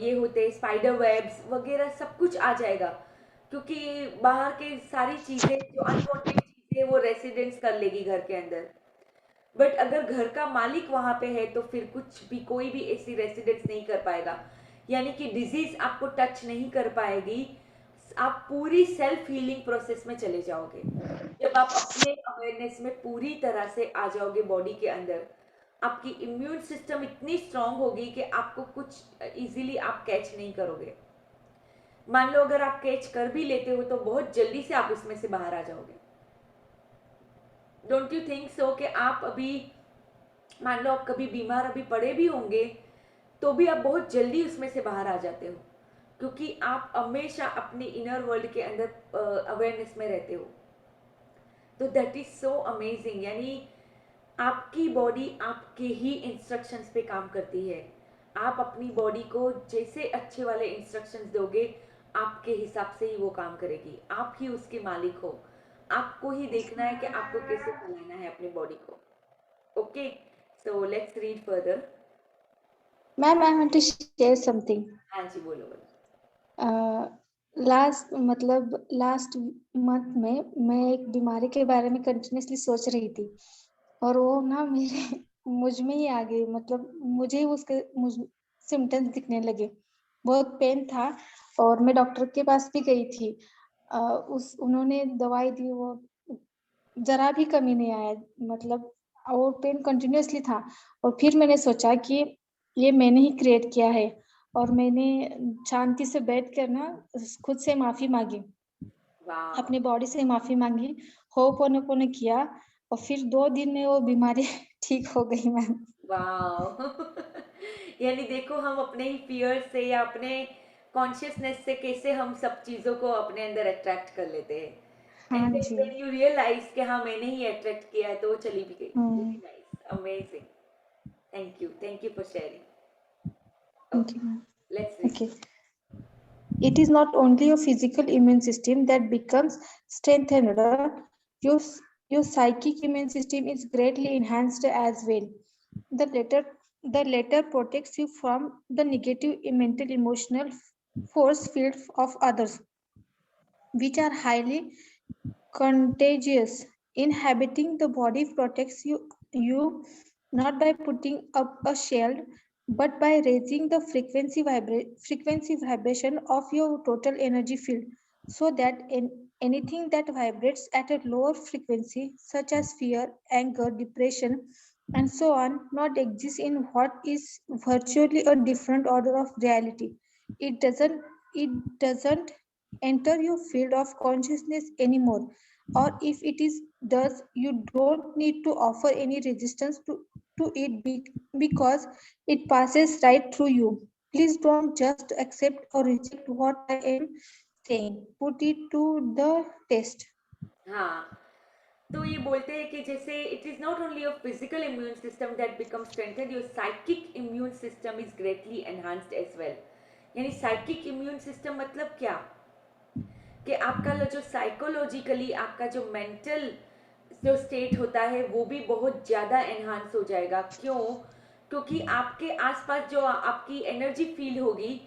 ये होते स्पाइडर वेब्स वगैरह सब कुछ आ जाएगा, क्योंकि बाहर के सारी चीजें जो अनवांटेड चीजें वो रेसिडेंस कर लेगी घर के अंदर। बट अगर घर का मालिक वहां पे है तो फिर कुछ भी, कोई भी ऐसी रेसिडेंस नहीं कर पाएगा, यानी कि डिजीज आपको टच नहीं कर पाएगी। आप पूरी सेल्फ हीलिंग प्रोसेस में चले जाओगे जब आप अपने अवेयरनेस में पूरी तरह से आ जाओगे बॉडी के अंदर। आपकी इम्यून सिस्टम इतनी स्ट्रांग होगी कि आपको कुछ इजीली आप कैच नहीं करोगे। मान लो अगर आप कैच कर भी लेते हो तो बहुत जल्दी से आप इसमें से बाहर आ जाओगे। डोंट यू थिंक सो कि आप अभी, मान लो आप कभी बीमार अभी पड़े भी होंगे तो भी आप बहुत जल्दी उसमें से बाहर आ जाते हो, क्योंकि आप हमेशा अपने इनर वर्ल्ड के अंदर अवेयरनेस में रहते हो। तो दैट इज सो अमेजिंग, यानी आपकी बॉडी आपके ही इंस्ट्रक्शंस पे काम करती है। आप अपनी बॉडी को जैसे अच्छे वाले इंस्ट्रक्शंस दोगे, आपके हिसाब से ही वो काम करेगी। आप ही उसके मालिक हो, आपको ही देखना है कि आपको कैसे चलाना है अपनी बॉडी को। Okay, so let's read further. Ma'am, I want to share something. हाँ जी, बोलो बोलो। लास्ट मंथ में मैं एक बीमारी के बारे में कंटिन्यूसली सोच रही थी, और वो ना मेरे मुझ में ही आ गई, मतलब मुझे ही उसके सिम्टम्स दिखने लगे। बहुत पेन था और मैं डॉक्टर के पास भी गई थी। उन्होंने दवाई दी, वो जरा भी कमी नहीं आया, मतलब और पेन कंटिन्यूसली था। और फिर मैंने सोचा कि ये मैंने ही क्रिएट किया है, और मैंने शांति से बैठ कर ना खुद से माफी मांगी, अपनी बॉडी से माफी मांगी, होपोनोपोनो किया, और फिर 2 दिन में वो बीमारी ठीक हो गई मैम। वाओ यानी देखो, हम अपने ही फियर से या अपने कॉन्शियसनेस से कैसे हम सब चीजों को अपने अंदर अट्रैक्ट कर लेते हैं। हाँ एंड जी। व्हेन यू रियलाइज कि हाँ मैंने ही अट्रैक्ट किया है, तो वो चली भी गई। Nice, amazing, thank you for sharing. Thank you, ma'am. Let's read. Okay. It is not only your physical immune system that becomes strengthened, your, your psychic immune system is greatly enhanced as well. The latter protects you from the negative mental emotional force field of others, which are highly contagious. Inhabiting the body protects you not by putting up a shield, but by raising the frequency vibration of your total energy field, so that anything that vibrates at a lower frequency, such as fear, anger, depression, and so on, not exist in what is virtually a different order of reality. It doesn't it doesn't enter your field of consciousness anymore, or if it is does, you don't need to offer any resistance to it because it passes right through you. Please don't just accept or reject what I am saying. Put it to the test. हाँ, तो ये बोलते हैं कि जैसे it is not only your physical immune system that become strengthened, your psychic immune system is greatly enhanced as well. यानी साइकिक इम्यून सिस्टम मतलब क्या, कि आपका जो साइकोलॉजिकली आपका जो मेंटल जो स्टेट होता है वो भी बहुत ज़्यादा एनहांस हो जाएगा। क्यों? क्योंकि आपके आसपास जो आपकी एनर्जी फील होगी,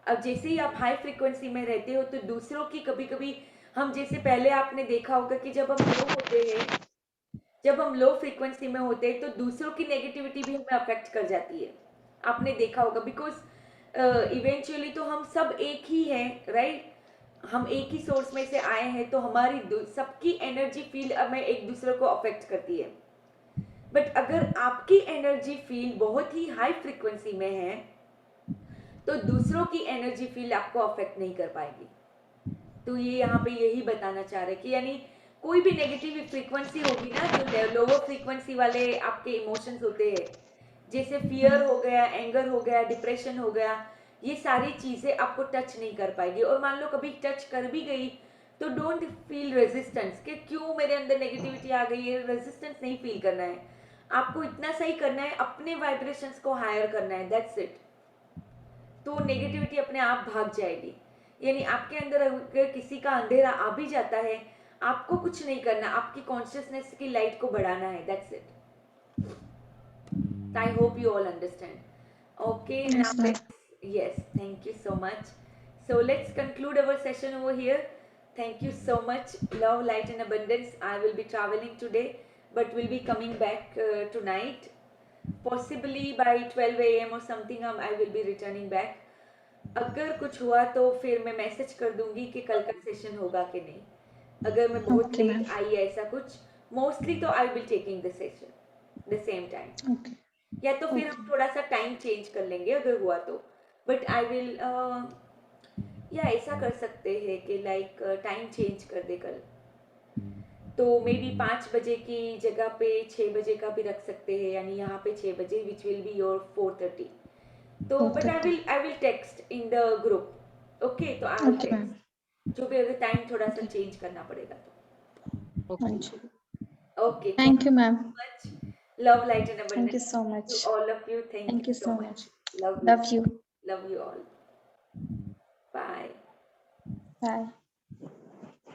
अब जैसे ही आप हाई फ्रिक्वेंसी में रहते हो तो दूसरों की कभी कभी, हम जैसे पहले आपने देखा होगा कि जब हम लो होते हैं, जब हम लो फ्रीक्वेंसी में होते हैं तो दूसरों की नेगेटिविटी भी हमें अफेक्ट कर जाती है। आपने देखा होगा, बिकॉज इवेंचुअली तो हम सब एक ही हैं, राइट? हम एक ही सोर्स में से आए हैं, तो हमारी सबकी एनर्जी फील हमें एक दूसरे को अफेक्ट करती है। बट अगर आपकी एनर्जी फील बहुत ही हाई फ्रीक्वेंसी में है तो दूसरों की एनर्जी फील आपको अफेक्ट नहीं कर पाएगी। तो ये यहाँ पे यही बताना चाह रहे हैं कि यानी कोई भी नेगेटिव फ्रीक्वेंसी होगी ना, जो लोअर फ्रीक्वेंसी वाले आपके इमोशंस होते हैं, जैसे फियर हो गया, एंगर हो गया, डिप्रेशन हो गया, ये सारी चीजें आपको टच नहीं कर पाएगी। और मान लो कभी टच कर भी गई तो डोंट फील रेजिस्टेंस कि क्यों मेरे अंदर नेगेटिविटी आ गई है। रेजिस्टेंस नहीं फील करना है आपको, इतना सही करना है, अपने वाइब्रेशंस को हायर करना है, दैट्स इट। तो नेगेटिविटी अपने आप भाग जाएगी। यानी आपके अंदर अगर किसी का अंधेरा आ भी जाता है, आपको कुछ नहीं करना, आपकी कॉन्शियसनेस की लाइट को बढ़ाना है, that's it. I hope you all understand. Okay, now Yes, ma'am. yes, thank you so much. So let's conclude our session over here. Thank you so much. Love, light, and abundance. I will be traveling today, but will be coming back tonight. Possibly by 12 a.m. or something, I will be returning back. अगर कुछ हुआ तो फिर मैं मैसेज कर दूंगी कि कल का सेशन होगा कि नहीं। अगर मैं बहुत Okay, लेट ma'am. आई ऐसा कुछ, मोस्टली तो I will taking the session the same time, Okay. या तो फिर Okay. हम थोड़ा सा टाइम चेंज कर लेंगे अगर हुआ तो। बट आई विल, या ऐसा कर सकते हैं कि लाइक टाइम चेंज कर दे कल, तो मे बी 5 बजे की जगह पे 6 बजे का भी रख सकते हैं, यानी यहाँ पे 6 बजे विच विल बी योर 4:30। तो but 4:30. I will text in the group. Okay, तो I will Okay, ma'am. Text जो भी अगर टाइम थोड़ा सा चेंज करना पड़ेगा तो। Okay Anju. Okay, Thank you, ma'am. much. Love, light, and Thank you abundance so to much. all of you. Thank Thank you you so so much. much. Love you. Love you. Love you all. Bye. Bye.